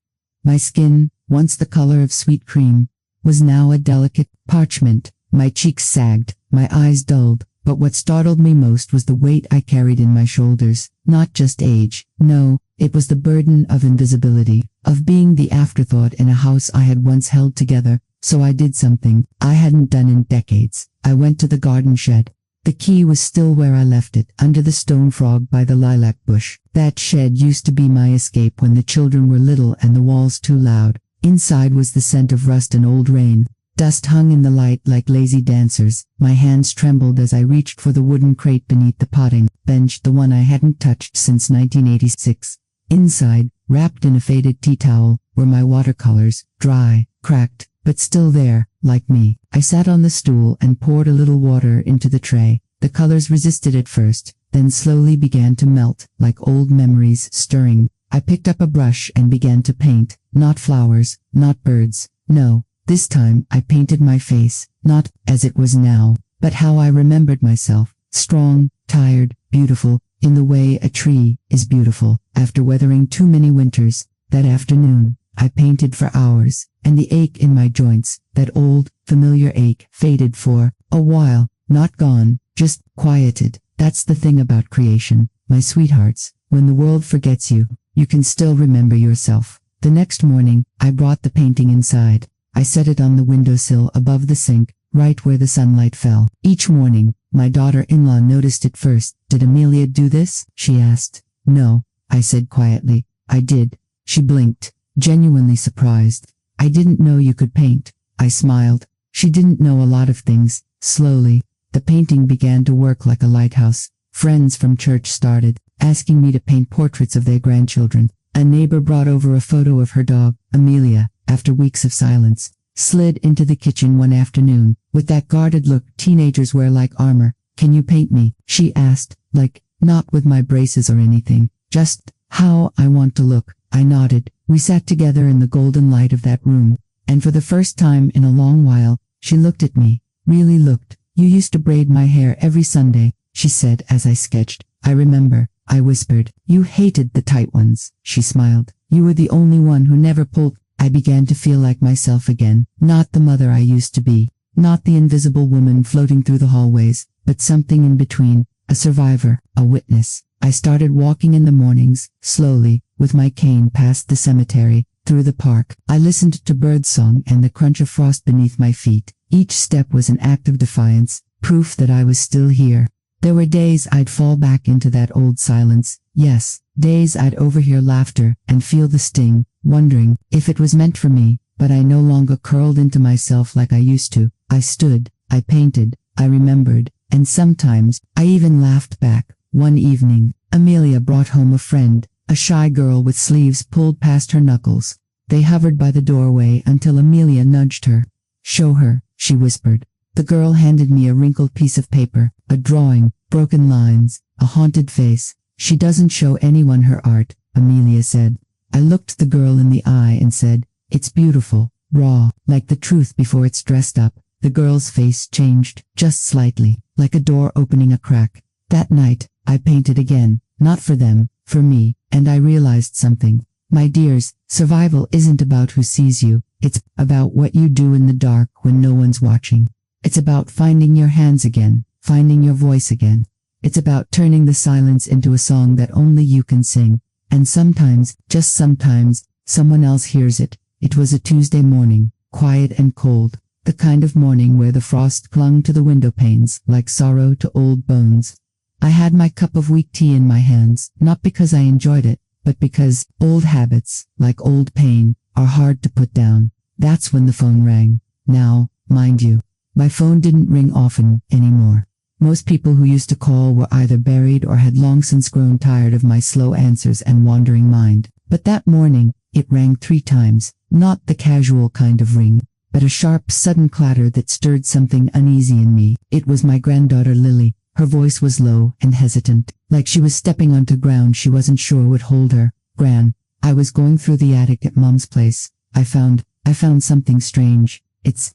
My skin, once the color of sweet cream, was now a delicate parchment. My cheeks sagged, my eyes dulled, but what startled me most was the weight I carried in my shoulders. Not just age, no, it was the burden of invisibility, of being the afterthought in a house I had once held together. So I did something I hadn't done in decades. I went to the garden shed. The key was still where I left it, under the stone frog by the lilac bush. That shed used to be my escape when the children were little and the walls too loud. Inside was the scent of rust and old rain. Dust hung in the light like lazy dancers. My hands trembled as I reached for the wooden crate beneath the potting bench, the one I hadn't touched since 1986. Inside, wrapped in a faded tea towel, were my watercolors, dry, cracked, but still there, like me. I sat on the stool and poured a little water into the tray. The colors resisted at first, then slowly began to melt, like old memories stirring. I picked up a brush and began to paint. Not flowers, not birds. No, this time I painted my face, not as it was now, but how I remembered myself. Strong, tired, beautiful, in the way a tree is beautiful. After weathering too many winters, that afternoon, I painted for hours, and the ache in my joints, that old, familiar ache, faded for a while, not gone, just quieted. That's the thing about creation, my sweethearts. When the world forgets you, you can still remember yourself. The next morning, I brought the painting inside. I set it on the windowsill above the sink, right where the sunlight fell. Each morning, my daughter-in-law noticed it first. "Did Amelia do this?" she asked. "No," I said quietly. "I did." She blinked, genuinely surprised. "I didn't know you could paint." I smiled. She didn't know a lot of things. Slowly, the painting began to work like a lighthouse. Friends from church started asking me to paint portraits of their grandchildren. A neighbor brought over a photo of her dog, Amelia, after weeks of silence. Slid into the kitchen one afternoon, with that guarded look teenagers wear like armor. "Can you paint me?" she asked, like, not with my braces or anything, just how I want to look. I nodded. We sat together in the golden light of that room, and for the first time in a long while, she looked at me, really looked. "You used to braid my hair every Sunday," she said as I sketched. "I remember," I whispered. "You hated the tight ones." She smiled. "You were the only one who never pulled." I began to feel like myself again, not the mother I used to be, not the invisible woman floating through the hallways, but something in between, a survivor, a witness. I started walking in the mornings, slowly, with my cane past the cemetery, through the park. I listened to birdsong and the crunch of frost beneath my feet. Each step was an act of defiance, proof that I was still here. There were days I'd fall back into that old silence. Yes, days I'd overhear laughter and feel the sting, wondering if it was meant for me, but I no longer curled into myself like I used to. I stood, I painted, I remembered, and sometimes I even laughed back. One evening, Amelia brought home a friend, a shy girl with sleeves pulled past her knuckles. They hovered by the doorway until Amelia nudged her. "Show her," she whispered. The girl handed me a wrinkled piece of paper, a drawing, broken lines, a haunted face. She doesn't show anyone her art, Amelia said. I looked the girl in the eye and said, it's beautiful, raw, like the truth before it's dressed up. The girl's face changed, just slightly, like a door opening a crack. That night, I painted again, not for them, for me, and I realized something. My dears, survival isn't about who sees you, it's about what you do in the dark when no one's watching. It's about finding your hands again, finding your voice again. It's about turning the silence into a song that only you can sing. And sometimes, just sometimes, someone else hears it. It was a Tuesday morning, quiet and cold, the kind of morning where the frost clung to the window panes like sorrow to old bones. I had my cup of weak tea in my hands, not because I enjoyed it, but because old habits, like old pain, are hard to put down. That's when the phone rang. Now, mind you, my phone didn't ring often anymore. Most people who used to call were either buried or had long since grown tired of my slow answers and wandering mind. But that morning, it rang 3 times, not the casual kind of ring, but a sharp, sudden clatter that stirred something uneasy in me. It was my granddaughter Lily. Her voice was low and hesitant, like she was stepping onto ground she wasn't sure would hold her. Gran, I was going through the attic at Mom's place. I found something strange. It's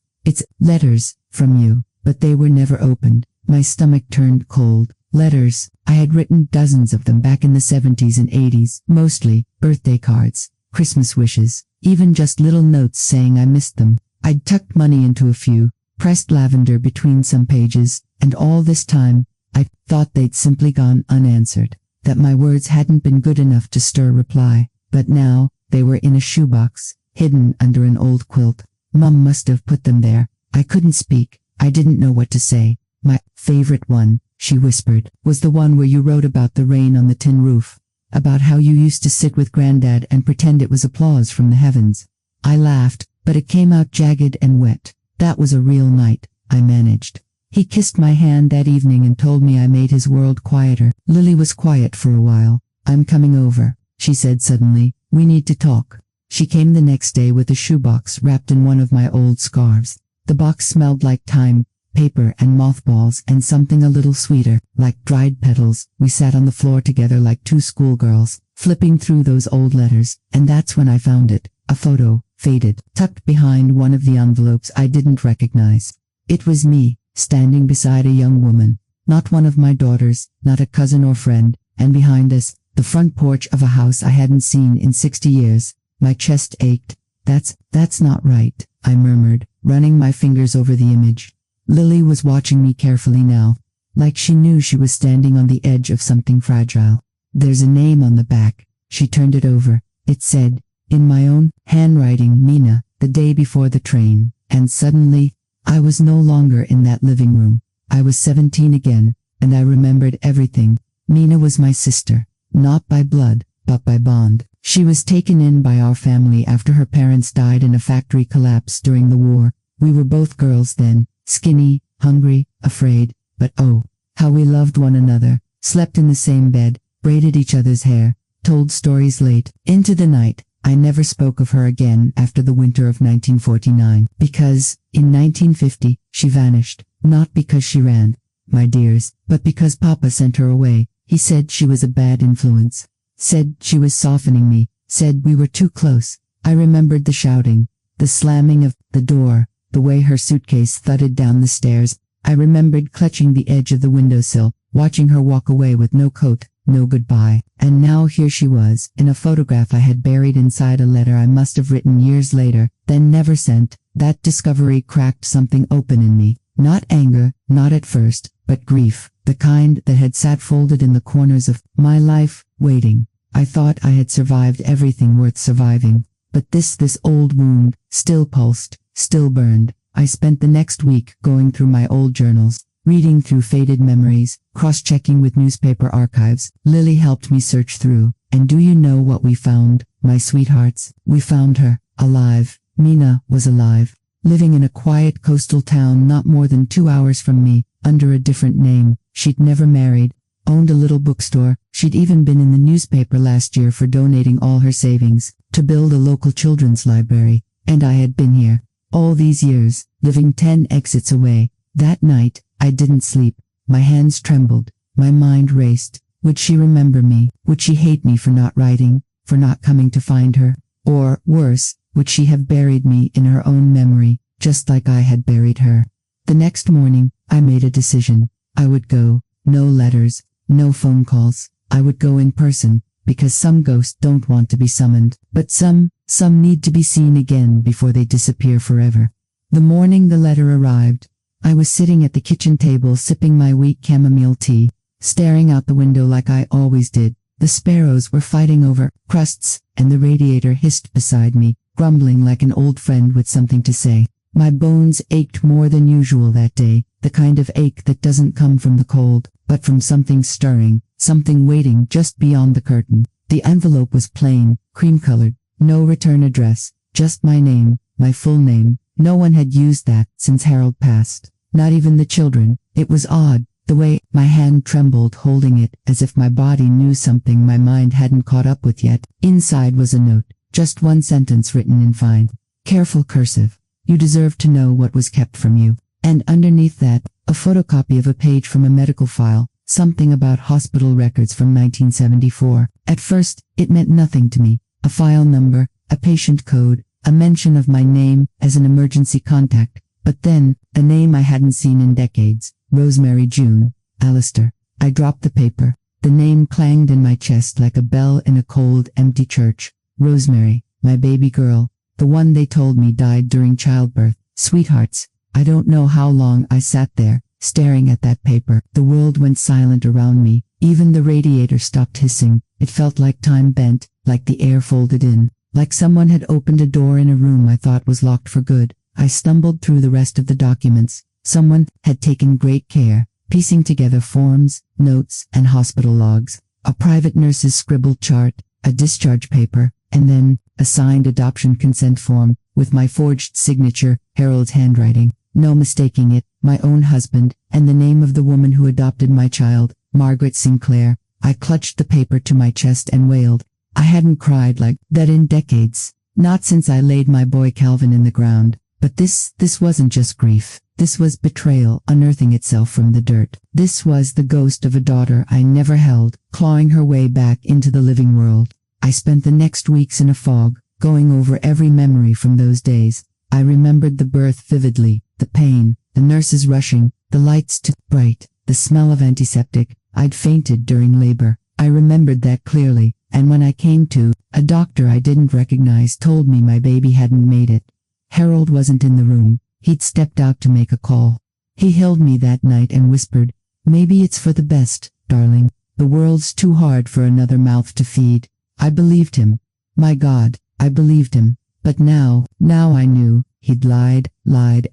letters from you, but they were never opened. My stomach turned cold. Letters. I had written dozens of them back in the 70s and 80s, mostly birthday cards, Christmas wishes, even just little notes saying I missed them. I'd tucked money into a few, pressed lavender between some pages, and all this time, I thought they'd simply gone unanswered, that my words hadn't been good enough to stir a reply. But now, they were in a shoebox, hidden under an old quilt. Mum must have put them there. I couldn't speak. I didn't know what to say. My favorite one, she whispered, was the one where you wrote about the rain on the tin roof, about how you used to sit with Granddad and pretend it was applause from the heavens. I laughed, but it came out jagged and wet. That was a real night, I managed. He kissed my hand that evening and told me I made his world quieter. Lily was quiet for a while. I'm coming over, she said suddenly. We need to talk. She came the next day with a shoebox wrapped in one of my old scarves. The box smelled like thyme, paper and mothballs, and something a little sweeter, like dried petals. We sat on the floor together like 2 schoolgirls, flipping through those old letters, and that's when I found it, a photo, faded, tucked behind one of the envelopes I didn't recognize. It was me, standing beside a young woman, not one of my daughters, not a cousin or friend, and behind us, the front porch of a house I hadn't seen in 60 years. My chest ached. That's not right, I murmured, running my fingers over the image. Lily was watching me carefully now, like she knew she was standing on the edge of something fragile. There's a name on the back. She turned it over. It said, in my own handwriting, Mina, the day before the train. And suddenly, I was no longer in that living room. I was 17 again, and I remembered everything. Mina was my sister, not by blood, but by bond. She was taken in by our family after her parents died in a factory collapse during the war. We were both girls then, skinny, hungry, afraid, but oh, how we loved one another, slept in the same bed, braided each other's hair, told stories late into the night. I never spoke of her again after the winter of 1949, because, in 1950, she vanished, not because she ran, my dears, but because Papa sent her away. He said she was a bad influence, said she was softening me, said we were too close. I remembered the shouting, the slamming of the door, the way her suitcase thudded down the stairs. I remembered clutching the edge of the windowsill, watching her walk away with no coat, no goodbye. And now here she was, in a photograph I had buried inside a letter I must have written years later, then never sent. That discovery cracked something open in me. Not anger, not at first, but grief, the kind that had sat folded in the corners of my life, waiting. I thought I had survived everything worth surviving, but this old wound, still pulsed, still burned. I spent the next week going through my old journals, reading through faded memories, cross-checking with newspaper archives. Lily helped me search through, and do you know what we found, my sweethearts? We found her, alive. Mina was alive, living in a quiet coastal town not more than 2 hours from me, under a different name. She'd never married, owned a little bookstore. She'd even been in the newspaper last year for donating all her savings to build a local children's library. And I had been here, All these years, living 10 exits away. That night, I didn't sleep. My hands trembled. My mind raced. Would she remember me? Would she hate me for not writing? For not coming to find her? Or, worse, would she have buried me in her own memory, just like I had buried her? The next morning, I made a decision. I would go. No letters, no phone calls. I would go in person, because some ghosts don't want to be summoned, but some need to be seen again before they disappear forever. The morning the letter arrived, I was sitting at the kitchen table sipping my weak chamomile tea, staring out the window like I always did. The sparrows were fighting over crusts, and the radiator hissed beside me, grumbling like an old friend with something to say. My bones ached more than usual that day, the kind of ache that doesn't come from the cold, but from something stirring, something waiting just beyond the curtain. The envelope was plain, cream-colored, no return address, just my name, my full name. No one had used that since Harold passed, not even the children. It was odd, the way my hand trembled holding it, as if my body knew something my mind hadn't caught up with yet. Inside was a note, just one sentence written in fine, careful cursive. You deserve to know what was kept from you. And underneath that, a photocopy of a page from a medical file, something about hospital records from 1974. At first, it meant nothing to me. A file number, a patient code, a mention of my name as an emergency contact. But then, a name I hadn't seen in decades. Rosemary June Allister. I dropped the paper. The name clanged in my chest like a bell in a cold, empty church. Rosemary, my baby girl. The one they told me died during childbirth. Sweethearts. I don't know how long I sat there, staring at that paper. The world went silent around me. Even the radiator stopped hissing. It felt like time bent, like the air folded in, like someone had opened a door in a room I thought was locked for good. I stumbled through the rest of the documents. Someone had taken great care, piecing together forms, notes, and hospital logs. A private nurse's scribbled chart, a discharge paper, and then a signed adoption consent form, with my forged signature, Harold's handwriting. No mistaking it, my own husband, and the name of the woman who adopted my child, Margaret Sinclair. I clutched the paper to my chest and wailed. I hadn't cried like that in decades, not since I laid my boy Calvin in the ground. But this wasn't just grief. This was betrayal unearthing itself from the dirt. This was the ghost of a daughter I never held, clawing her way back into the living world. I spent the next weeks in a fog, going over every memory from those days. I remembered the birth vividly, the pain, the nurses rushing, the lights too bright, the smell of antiseptic. I'd fainted during labor. I remembered that clearly, and when I came to, a doctor I didn't recognize told me my baby hadn't made it. Harold wasn't in the room. He'd stepped out to make a call. He held me that night and whispered, "Maybe it's for the best, darling. The world's too hard for another mouth to feed." I believed him. My God, I believed him. But now I knew he'd lied,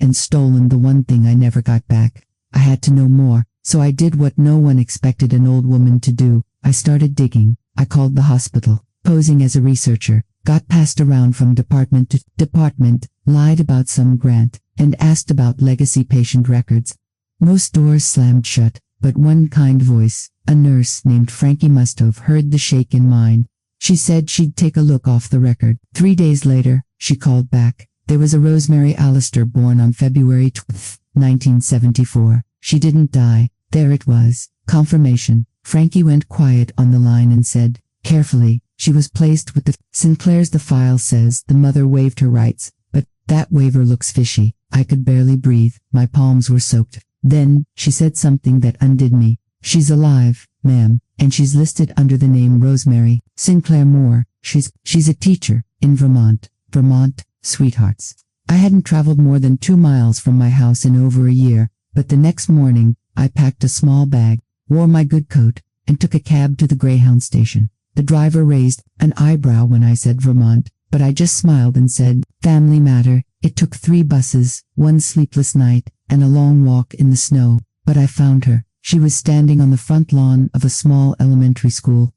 and stolen the one thing I never got back. I had to know more, so I did what no one expected an old woman to do. I started digging. I called the hospital, posing as a researcher, got passed around from department to department, lied about some grant, and asked about legacy patient records. Most doors slammed shut, but one kind voice, a nurse named Frankie, must have heard the shake in mine. She said she'd take a look off the record. 3 days later, she called back. There was a Rosemary Allister born on February 12th, 1974. She didn't die. There it was. Confirmation. Frankie went quiet on the line and said, carefully, she was placed with the Sinclairs. The file says the mother waived her rights, but that waiver looks fishy. I could barely breathe. My palms were soaked. Then, she said something that undid me. She's alive, ma'am, and she's listed under the name Rosemary Sinclair Moore. She's a teacher in Vermont. Vermont, sweethearts. I hadn't traveled more than 2 miles from my house in over a year, but the next morning, I packed a small bag, wore my good coat, and took a cab to the Greyhound station. The driver raised an eyebrow when I said Vermont, but I just smiled and said, family matter. It took 3 buses, 1 sleepless night, and a long walk in the snow, but I found her. She was standing on the front lawn of a small elementary school,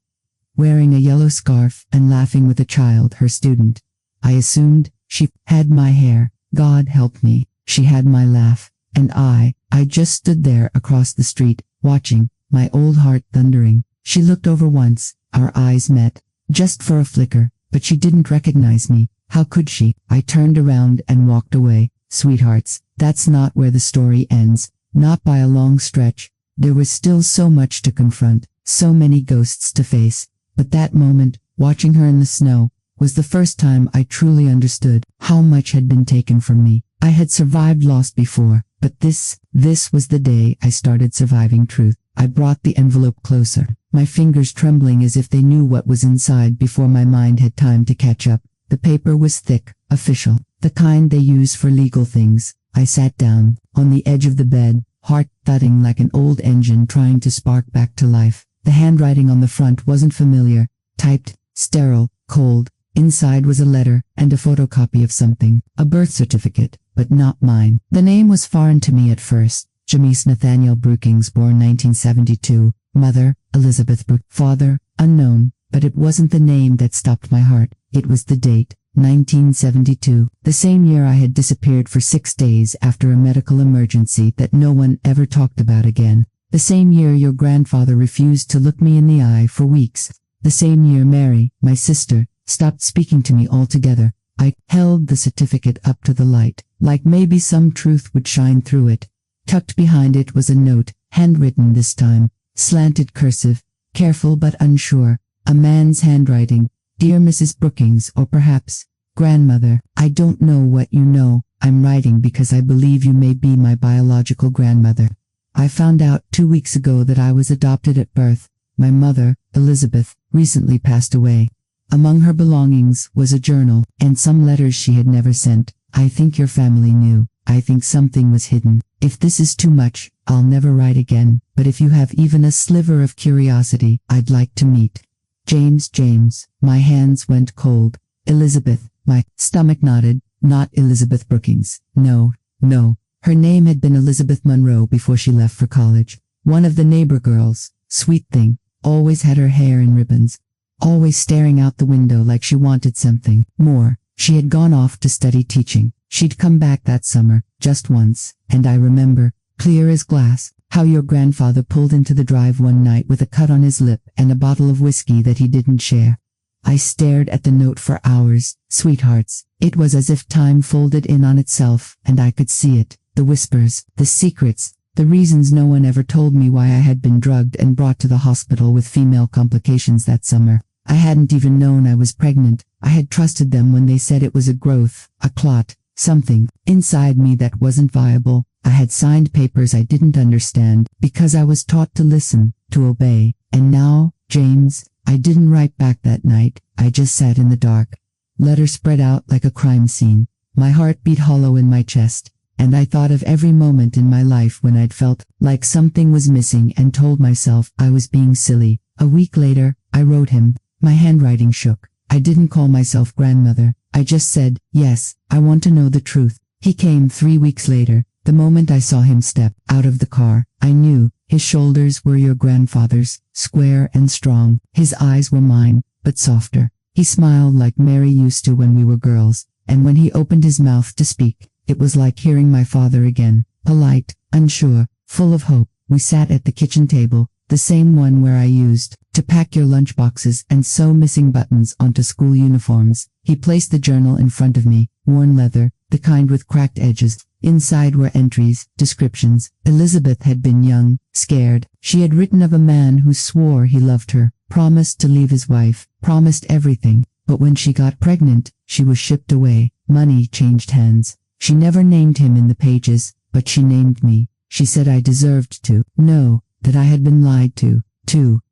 wearing a yellow scarf and laughing with a child, her student. I assumed she had my hair. God help me, she had my laugh, and I just stood there across the street, watching, my old heart thundering. She looked over once, our eyes met, just for a flicker, but she didn't recognize me. How could she? I turned around and walked away. Sweethearts, that's not where the story ends. Not by a long stretch. There was still so much to confront, so many ghosts to face. But that moment, watching her in the snow, was the first time I truly understood how much had been taken from me. I had survived loss before, but this was the day I started surviving truth. I brought the envelope closer, my fingers trembling as if they knew what was inside before my mind had time to catch up. The paper was thick, official, the kind they use for legal things. I sat down, on the edge of the bed, heart thudding like an old engine trying to spark back to life. The handwriting on the front wasn't familiar, typed, sterile, cold. Inside was a letter and a photocopy of something, a birth certificate, but not mine. The name was foreign to me at first. James Nathaniel Brookings, born 1972, mother, Elizabeth Brook, father, unknown, but it wasn't the name that stopped my heart. It was the date, 1972, the same year I had disappeared for 6 days after a medical emergency that no one ever talked about again. The same year your grandfather refused to look me in the eye for weeks. The same year Mary, my sister, stopped speaking to me altogether. I held the certificate up to the light, like maybe some truth would shine through it. Tucked behind it was a note, handwritten this time, slanted cursive, careful but unsure, a man's handwriting. Dear Mrs. Brookings, or perhaps, grandmother, I don't know what you know. I'm writing because I believe you may be my biological grandmother. I found out 2 weeks ago that I was adopted at birth. My mother, Elizabeth, recently passed away. Among her belongings was a journal and some letters she had never sent. I think your family knew. I think something was hidden. If this is too much, I'll never write again. But if you have even a sliver of curiosity, I'd like to meet. James. My hands went cold. Elizabeth. My stomach nodded. Not Elizabeth Brookings. No. Her name had been Elizabeth Monroe before she left for college. One of the neighbor girls. Sweet thing. Always had her hair in ribbons. Always staring out the window like she wanted something more. She had gone off to study teaching. She'd come back that summer, just once, and I remember, clear as glass, how your grandfather pulled into the drive one night with a cut on his lip and a bottle of whiskey that he didn't share. I stared at the note for hours. Sweethearts, it was as if time folded in on itself, and I could see it. The whispers, the secrets, the reasons no one ever told me why I had been drugged and brought to the hospital with female complications that summer. I hadn't even known I was pregnant. I had trusted them when they said it was a growth, a clot, something inside me that wasn't viable. I had signed papers I didn't understand because I was taught to listen, to obey. And now, James, I didn't write back that night. I just sat in the dark. Letters spread out like a crime scene. My heart beat hollow in my chest. And I thought of every moment in my life when I'd felt like something was missing and told myself I was being silly. A week later, I wrote him. My handwriting shook. I didn't call myself grandmother. I just said, yes, I want to know the truth. He came 3 weeks later. The moment I saw him step out of the car, I knew his shoulders were your grandfather's, square and strong. His eyes were mine, but softer. He smiled like Mary used to when we were girls, and when he opened his mouth to speak, it was like hearing my father again, polite, unsure, full of hope. We sat at the kitchen table, the same one where I used to pack your lunchboxes and sew missing buttons onto school uniforms. He placed the journal in front of me, worn leather, the kind with cracked edges. Inside were entries, descriptions. Elizabeth had been young, scared. She had written of a man who swore he loved her, promised to leave his wife, promised everything. But when she got pregnant, she was shipped away. Money changed hands. She never named him in the pages, but she named me. She said I deserved to know that I had been lied to.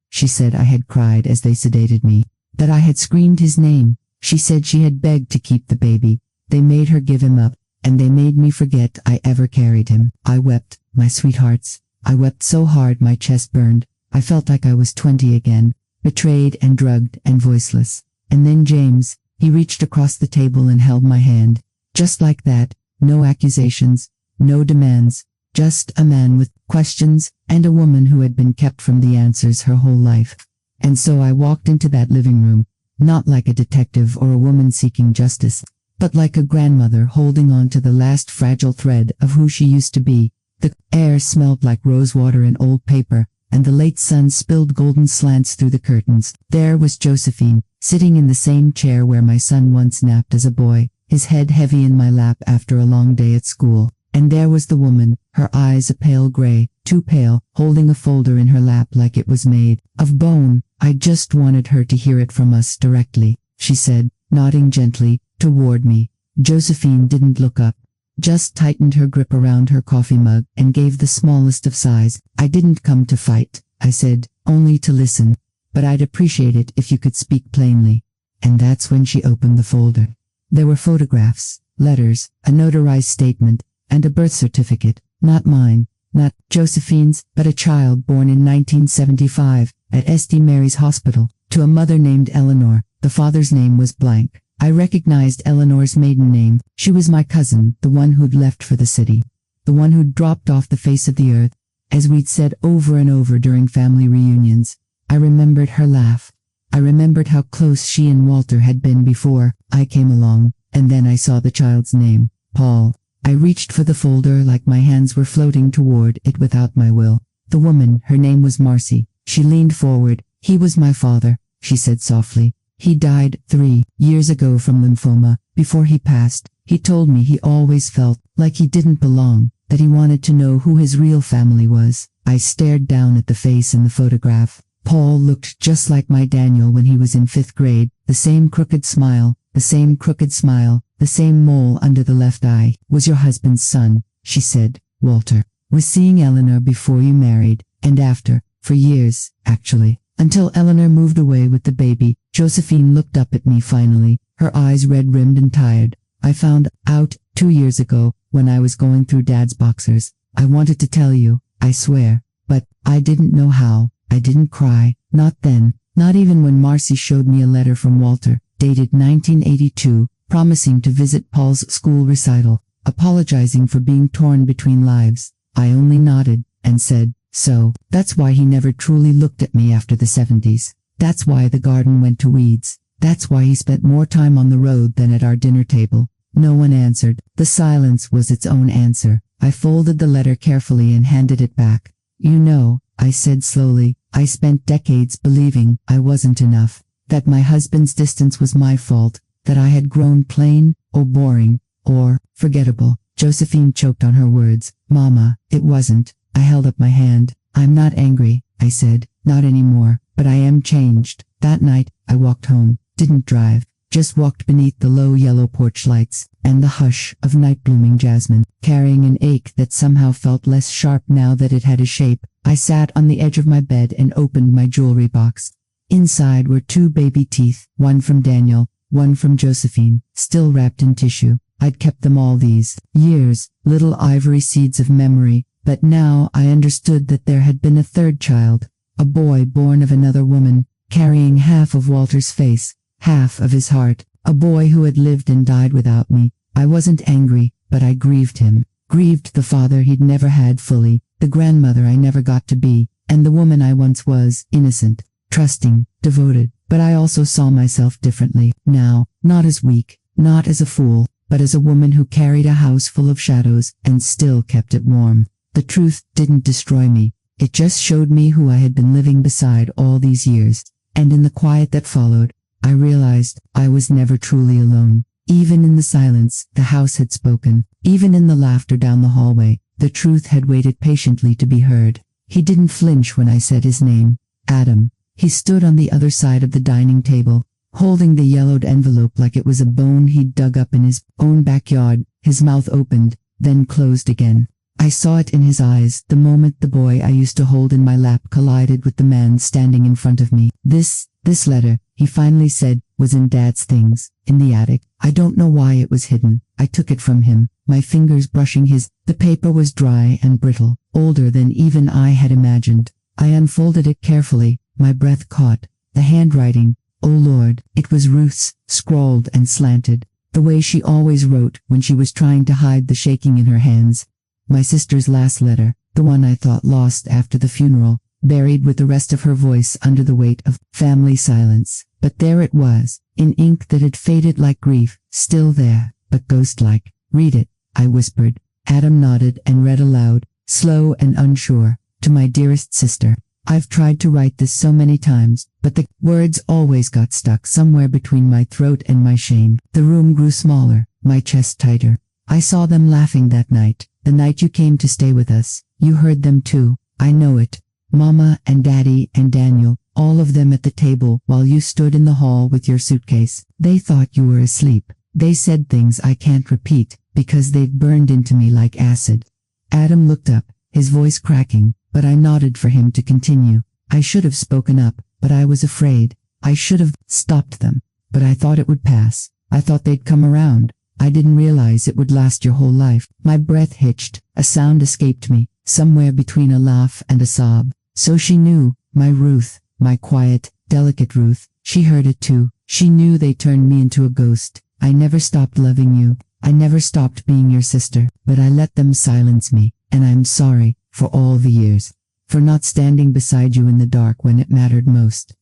She said I had cried as they sedated me, that I had screamed his name. She said she had begged to keep the baby. They made her give him up, and they made me forget I ever carried him. I wept, my sweethearts. I wept so hard my chest burned. I felt like I was 20 again, betrayed and drugged and voiceless. And then James, he reached across the table and held my hand. Just like that, no accusations, no demands, just a man with questions and a woman who had been kept from the answers her whole life. And so I walked into that living room, not like a detective or a woman seeking justice, but like a grandmother holding on to the last fragile thread of who she used to be. The air smelled like rosewater and old paper. and the late sun spilled golden slants through the curtains. There was Josephine, sitting in the same chair where my son once napped as a boy, his head heavy in my lap after a long day at school. And there was the woman, her eyes a pale gray, too pale, holding a folder in her lap like it was made of bone. I just wanted her to hear it from us directly, she said, nodding gently toward me. Josephine didn't look up, just tightened her grip around her coffee mug and gave the smallest of sighs. I didn't come to fight, I said, only to listen. But I'd appreciate it if you could speak plainly. And that's when she opened the folder. There were photographs, letters, a notarized statement, and a birth certificate, not mine, not Josephine's, but a child born in 1975 at St. Mary's Hospital, to a mother named Eleanor. The father's name was blank. I recognized Eleanor's maiden name. She was my cousin, the one who'd left for the city, the one who'd dropped off the face of the earth, as we'd said over and over during family reunions. I remembered her laugh. I remembered how close she and Walter had been before I came along, and then I saw the child's name, Paul. I reached for the folder like my hands were floating toward it without my will. The woman, her name was Marcy. She leaned forward. He was my father, she said softly. He died 3 years ago from lymphoma. Before he passed, he told me he always felt like he didn't belong, that he wanted to know who his real family was. I stared down at the face in the photograph. Paul looked just like my Daniel when he was in 5th grade, the same crooked smile, the same crooked smile, the same mole under the left eye. Was your husband's son, she said, Walter. Was seeing Eleanor before you married, and after, for years, actually, until Eleanor moved away with the baby. Josephine looked up at me finally, her eyes red-rimmed and tired. I found out 2 years ago, when I was going through Dad's boxers. I wanted to tell you, I swear, but I didn't know how. I didn't cry, not then, not even when Marcy showed me a letter from Walter, dated 1982, promising to visit Paul's school recital, apologizing for being torn between lives. I only nodded, and said, so, that's why he never truly looked at me after the 70s. That's why the garden went to weeds. That's why he spent more time on the road than at our dinner table. No one answered. The silence was its own answer. I folded the letter carefully and handed it back. You know, I said slowly, I spent decades believing I wasn't enough, that my husband's distance was my fault, that I had grown plain, or boring, or forgettable. Josephine choked on her words. Mama, it wasn't. I held up my hand. I'm not angry, I said, not anymore, but I am changed. That night, I walked home, didn't drive, just walked beneath the low yellow porch lights, and the hush of night-blooming jasmine, carrying an ache that somehow felt less sharp now that it had a shape. I sat on the edge of my bed and opened my jewelry box. Inside were 2 baby teeth, one from Daniel, one from Josephine, still wrapped in tissue. I'd kept them all these years, little ivory seeds of memory, but now I understood that there had been a 3rd child, a boy born of another woman, carrying half of Walter's face, half of his heart, a boy who had lived and died without me. I wasn't angry, but I grieved him, grieved the father he'd never had fully, the grandmother I never got to be, and the woman I once was, innocent, trusting, devoted. But I also saw myself differently, now, not as weak, not as a fool, but as a woman who carried a house full of shadows and still kept it warm. The truth didn't destroy me, it just showed me who I had been living beside all these years, and in the quiet that followed, I realized I was never truly alone. Even in the silence, the house had spoken. Even in the laughter down the hallway, the truth had waited patiently to be heard. He didn't flinch when I said his name, Adam. He stood on the other side of the dining table, holding the yellowed envelope like it was a bone he'd dug up in his own backyard. His mouth opened, then closed again. I saw it in his eyes the moment the boy I used to hold in my lap collided with the man standing in front of me. This letter, he finally said, was in Dad's things, in the attic. I don't know why it was hidden. I took it from him, my fingers brushing his. The paper was dry and brittle, older than even I had imagined. I unfolded it carefully, my breath caught. The handwriting, oh Lord, it was Ruth's, scrawled and slanted, the way she always wrote when she was trying to hide the shaking in her hands. My sister's last letter, the one I thought lost after the funeral, buried with the rest of her voice under the weight of family silence. But there it was, in ink that had faded like grief, still there, but ghost-like. Read it, I whispered. Adam nodded and read aloud, slow and unsure. To my dearest sister, I've tried to write this so many times, but the words always got stuck somewhere between my throat and my shame. The room grew smaller, my chest tighter. I saw them laughing that night, the night you came to stay with us. You heard them too, I know it. Mama and Daddy and Daniel, all of them at the table while you stood in the hall with your suitcase. They thought you were asleep. They said things I can't repeat, because they've burned into me like acid. Adam looked up, his voice cracking, but I nodded for him to continue. I should have spoken up, but I was afraid. I should have stopped them, but I thought it would pass. I thought they'd come around. I didn't realize it would last your whole life. My breath hitched, a sound escaped me, somewhere between a laugh and a sob. So she knew, my Ruth, my quiet, delicate Ruth. She heard it too. She knew they turned me into a ghost. I never stopped loving you. I never stopped being your sister, but I let them silence me, and I'm sorry, for all the years. For not standing beside you in the dark when it mattered most.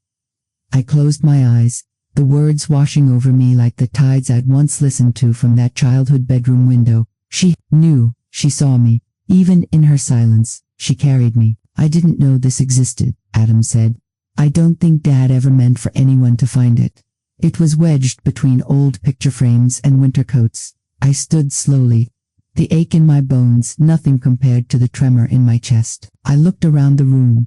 I closed my eyes, the words washing over me like the tides I'd once listened to from that childhood bedroom window. She knew, she saw me. Even in her silence, she carried me. I didn't know this existed, Adam said. I don't think Dad ever meant for anyone to find it. It was wedged between old picture frames and winter coats. I stood slowly, the ache in my bones nothing compared to the tremor in my chest. I looked around the room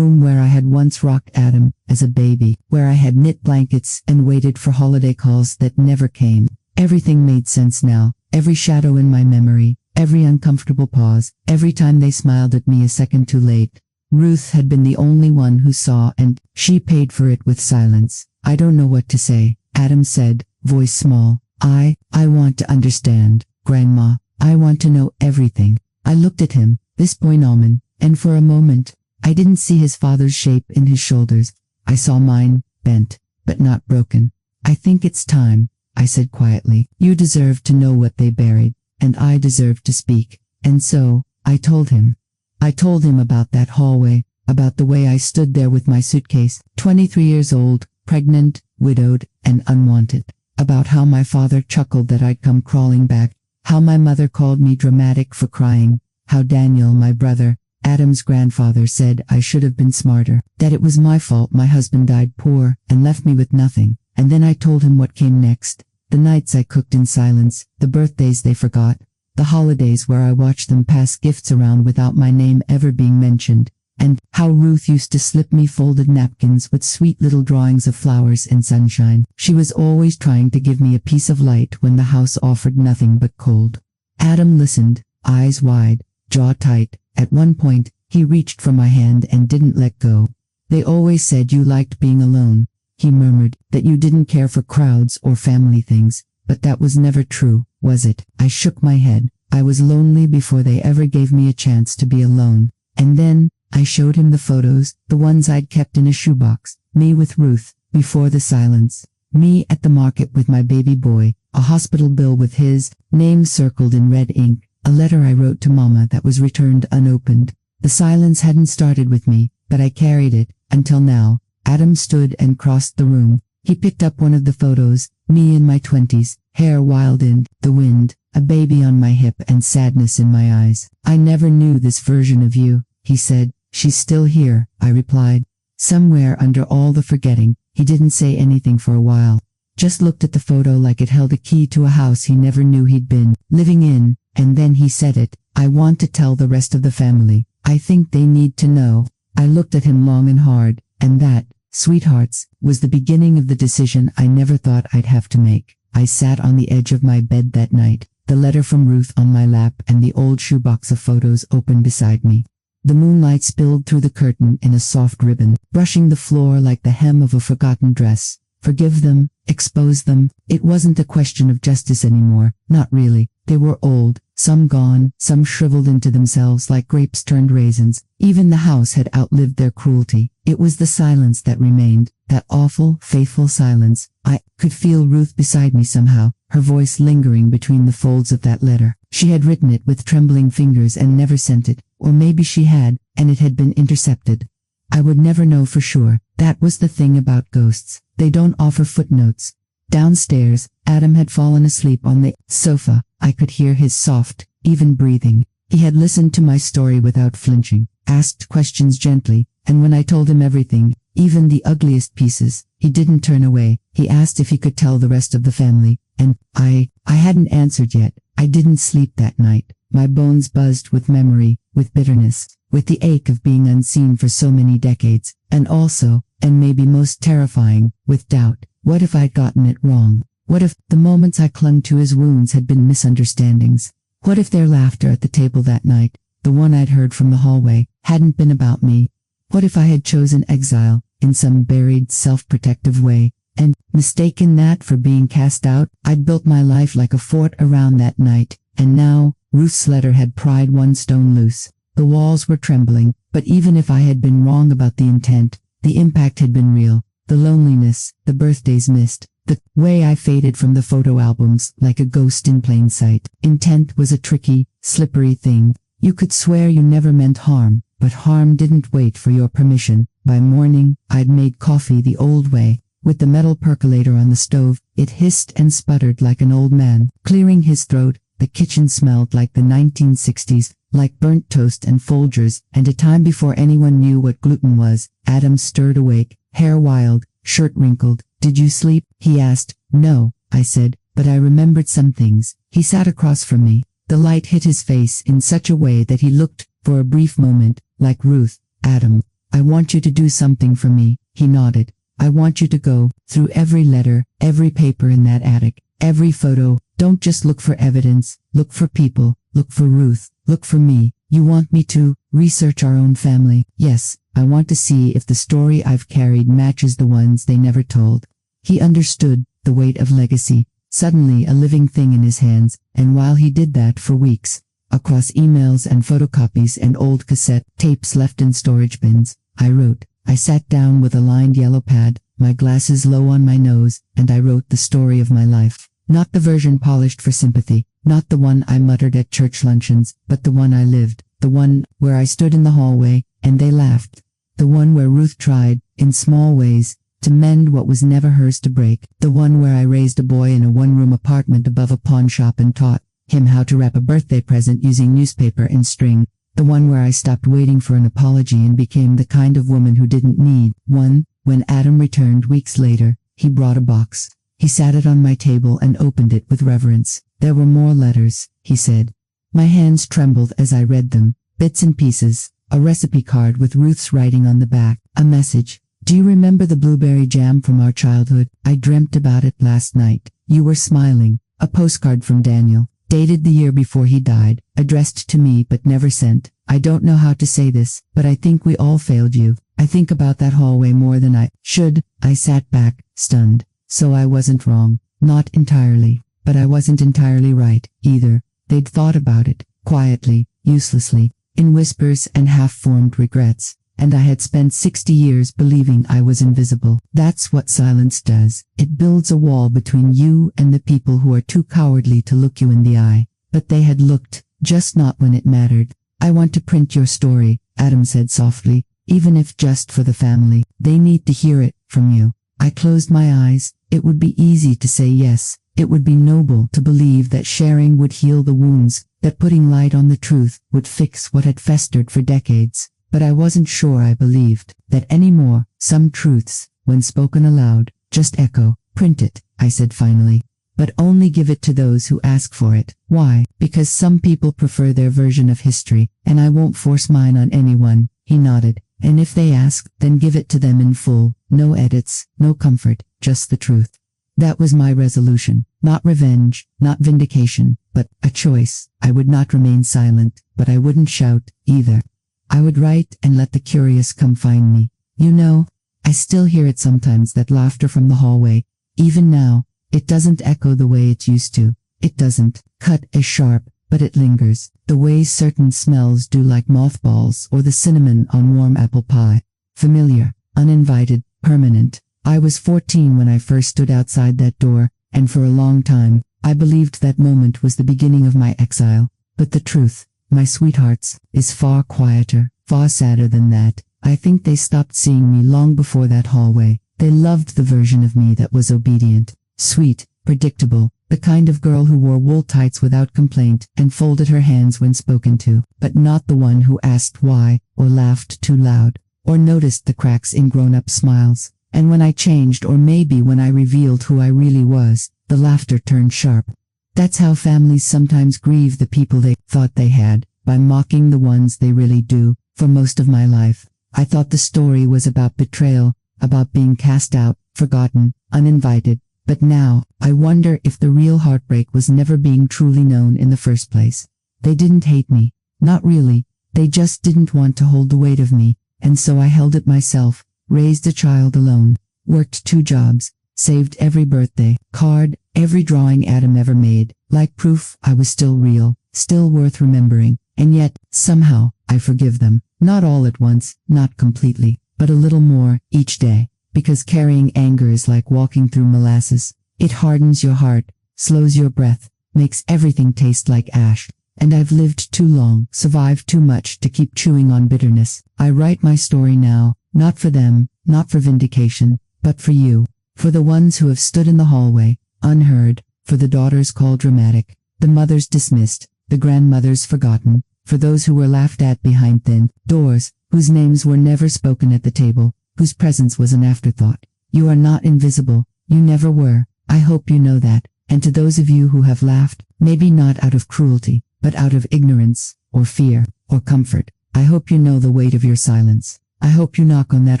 where I had once rocked Adam as a baby, where I had knit blankets and waited for holiday calls that never came. Everything made sense now, every shadow in my memory, every uncomfortable pause, every time they smiled at me a second too late. Ruth had been the only one who saw, and she paid for it with silence. I don't know what to say, Adam said, voice small. I want to understand, Grandma. I want to know everything. I looked at him, this boy Nauman, and for a moment, I didn't see his father's shape in his shoulders. I saw mine, bent, but not broken. I think it's time, I said quietly. You deserve to know what they buried, and I deserve to speak. And so, I told him. I told him about that hallway, about the way I stood there with my suitcase, 23 years old, pregnant, widowed, and unwanted. About how my father chuckled that I'd come crawling back, how my mother called me dramatic for crying, how Daniel, my brother, Adam's grandfather, said I should have been smarter, that it was my fault my husband died poor and left me with nothing. And then I told him what came next, the nights I cooked in silence, the birthdays they forgot, the holidays where I watched them pass gifts around without my name ever being mentioned, and how Ruth used to slip me folded napkins with sweet little drawings of flowers and sunshine. She was always trying to give me a piece of light when the house offered nothing but cold. Adam listened, eyes wide, jaw tight. At one point, he reached for my hand and didn't let go. They always said you liked being alone, he murmured, that you didn't care for crowds or family things, but that was never true, was it? I shook my head. I was lonely before they ever gave me a chance to be alone. And then, I showed him the photos, the ones I'd kept in a shoebox, me with Ruth, before the silence, me at the market with my baby boy, a hospital bill with his name circled in red ink, a letter I wrote to Mama that was returned unopened. The silence hadn't started with me, but I carried it, until now. Adam stood and crossed the room. He picked up one of the photos, me in my 20s, hair wild in the wind, a baby on my hip and sadness in my eyes. I never knew this version of you, he said. She's still here, I replied. Somewhere under all the forgetting, he didn't say anything for a while. Just looked at the photo like it held a key to a house he never knew he'd been living in, and then he said it. I want to tell the rest of the family. I think they need to know. I looked at him long and hard, and that, sweethearts, was the beginning of the decision I never thought I'd have to make. I sat on the edge of my bed that night, the letter from Ruth on my lap and the old shoebox of photos open beside me. The moonlight spilled through the curtain in a soft ribbon, brushing the floor like the hem of a forgotten dress. Forgive them, expose them. It wasn't a question of justice anymore, not really. They were old, some gone, some shriveled into themselves like grapes turned raisins. Even the house had outlived their cruelty. It was the silence that remained, that awful, faithful silence. I could feel Ruth beside me somehow, her voice lingering between the folds of that letter. She had written it with trembling fingers and never sent it, or maybe she had, and it had been intercepted. I would never know for sure. That was the thing about ghosts. They don't offer footnotes. Downstairs, Adam had fallen asleep on the sofa. I could hear his soft, even breathing. He had listened to my story without flinching, asked questions gently, and when I told him everything, even the ugliest pieces, he didn't turn away. He asked if he could tell the rest of the family, and I hadn't answered yet. I didn't sleep that night. My bones buzzed with memory, with bitterness, with the ache of being unseen for so many decades, and also, and maybe most terrifying, with doubt. What if I'd gotten it wrong? What if the moments I clung to his wounds had been misunderstandings? What if their laughter at the table that night, the one I'd heard from the hallway, hadn't been about me? What if I had chosen exile, in some buried, self-protective way, and, mistaken that for being cast out, I'd built my life like a fort around that night, and now, Ruth's letter had pried one stone loose. The walls were trembling, but even if I had been wrong about the intent, the impact had been real. The loneliness, the birthdays missed, the way I faded from the photo albums like a ghost in plain sight. Intent was a tricky, slippery thing. You could swear you never meant harm, but harm didn't wait for your permission. By morning, I'd made coffee the old way. With the metal percolator on the stove, it hissed and sputtered like an old man. Clearing his throat, the kitchen smelled like the 1960s, like burnt toast and Folgers, and a time before anyone knew what gluten was. Adam stirred awake, hair wild, shirt wrinkled. "Did you sleep?" he asked. "No," I said, "but I remembered some things." He sat across from me. The light hit his face in such a way that he looked, for a brief moment, like Ruth. "Adam, I want you to do something for me." He nodded. "I want you to go through every letter, every paper in that attic, every photo. Don't just look for evidence, look for people, look for Ruth, look for me. You want me to research our own family?" "Yes, I want to see if the story I've carried matches the ones they never told." He understood the weight of legacy, suddenly a living thing in his hands, and while he did that for weeks, across emails and photocopies and old cassette tapes left in storage bins, I wrote. I sat down with a lined yellow pad, my glasses low on my nose, and I wrote the story of my life. Not the version polished for sympathy, not the one I muttered at church luncheons, but the one I lived, the one where I stood in the hallway, and they laughed. The one where Ruth tried, in small ways, to mend what was never hers to break. The one where I raised a boy in a one-room apartment above a pawn shop and taught him how to wrap a birthday present using newspaper and string. The one where I stopped waiting for an apology and became the kind of woman who didn't need one. When Adam returned weeks later, he brought a box. He sat it on my table and opened it with reverence. "There were more letters," he said. My hands trembled as I read them. Bits and pieces. A recipe card with Ruth's writing on the back. A message. "Do you remember the blueberry jam from our childhood? I dreamt about it last night. You were smiling." A postcard from Daniel, dated the year before he died, addressed to me but never sent. "I don't know how to say this, but I think we all failed you. I think about that hallway more than I should." I sat back, stunned. So I wasn't wrong. Not entirely. But I wasn't entirely right, either. They'd thought about it, quietly, uselessly, in whispers and half-formed regrets. And I had spent 60 years believing I was invisible. That's what silence does. It builds a wall between you and the people who are too cowardly to look you in the eye. But they had looked, just not when it mattered. "I want to print your story," Adam said softly, "even if just for the family. They need to hear it from you." I closed my eyes. It would be easy to say yes. It would be noble to believe that sharing would heal the wounds, that putting light on the truth would fix what had festered for decades. But I wasn't sure I believed that anymore. Some truths, when spoken aloud, just echo. "Print it," I said finally. "But only give it to those who ask for it." "Why?" "Because some people prefer their version of history, and I won't force mine on anyone." He nodded. "And if they ask, then give it to them in full. No edits, no comfort, just the truth." That was my resolution. Not revenge, not vindication, but a choice. I would not remain silent, but I wouldn't shout, either. I would write and let the curious come find me. You know, I still hear it sometimes, that laughter from the hallway. Even now, it doesn't echo the way it used to. It doesn't cut as sharp, but it lingers. The way certain smells do, like mothballs or the cinnamon on warm apple pie. Familiar, uninvited, permanent. I was 14 when I first stood outside that door, and for a long time, I believed that moment was the beginning of my exile. But the truth, my sweethearts, is far quieter, far sadder than that. I think they stopped seeing me long before that hallway. They loved the version of me that was obedient, sweet, predictable, the kind of girl who wore wool tights without complaint and folded her hands when spoken to, but not the one who asked why or laughed too loud. or noticed the cracks in grown-up smiles. And when I changed, or maybe when I revealed who I really was, the laughter turned sharp. That's how families sometimes grieve the people they thought they had, by mocking the ones they really do. For most of my life, I thought the story was about betrayal, about being cast out, forgotten, uninvited. But now, I wonder if the real heartbreak was never being truly known in the first place. They didn't hate me. Not really. They just didn't want to hold the weight of me, and so I held it myself, raised a child alone, worked 2 jobs, saved every birthday card, every drawing Adam ever made, like proof I was still real, still worth remembering. And yet, somehow, I forgive them. Not all at once, not completely, but a little more, each day. Because carrying anger is like walking through molasses. It hardens your heart, slows your breath, makes everything taste like ash. And I've lived too long, survived too much to keep chewing on bitterness. I write my story now, not for them, not for vindication, but for you. For the ones who have stood in the hallway, unheard, for the daughters called dramatic, the mothers dismissed, the grandmothers forgotten, for those who were laughed at behind thin doors, whose names were never spoken at the table, whose presence was an afterthought. You are not invisible, you never were. I hope you know that. And to those of you who have laughed, maybe not out of cruelty, but out of ignorance, or fear, or comfort, I hope you know the weight of your silence. I hope you knock on that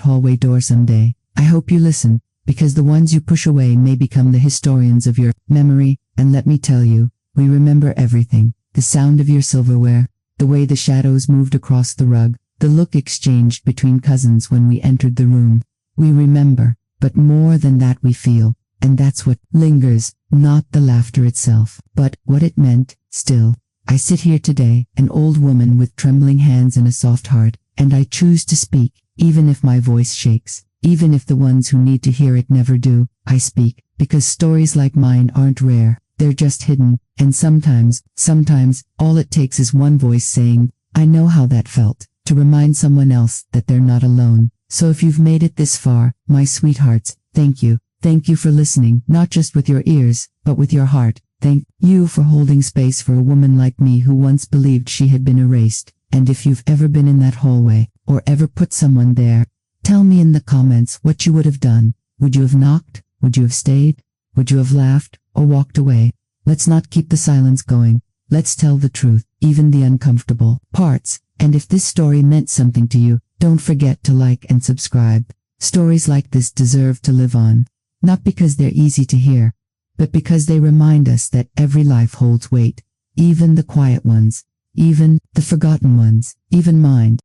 hallway door someday. I hope you listen, because the ones you push away may become the historians of your memory. And let me tell you, we remember everything. The sound of your silverware, the way the shadows moved across the rug, the look exchanged between cousins when we entered the room. We remember, but more than that we feel, and that's what lingers, not the laughter itself, but what it meant. Still, I sit here today, an old woman with trembling hands and a soft heart, and I choose to speak, even if my voice shakes, even if the ones who need to hear it never do. I speak, because stories like mine aren't rare, they're just hidden, and sometimes, all it takes is one voice saying, I know how that felt, to remind someone else that they're not alone. So if you've made it this far, my sweethearts, thank you. Thank you for listening, not just with your ears, but with your heart. Thank you for holding space for a woman like me who once believed she had been erased. And if you've ever been in that hallway, or ever put someone there, tell me in the comments what you would have done. Would you have knocked? Would you have stayed? Would you have laughed, or walked away? Let's not keep the silence going. Let's tell the truth, even the uncomfortable parts. And if this story meant something to you, don't forget to like and subscribe. Stories like this deserve to live on. Not because they're easy to hear, but because they remind us that every life holds weight, even the quiet ones, even the forgotten ones, even mine.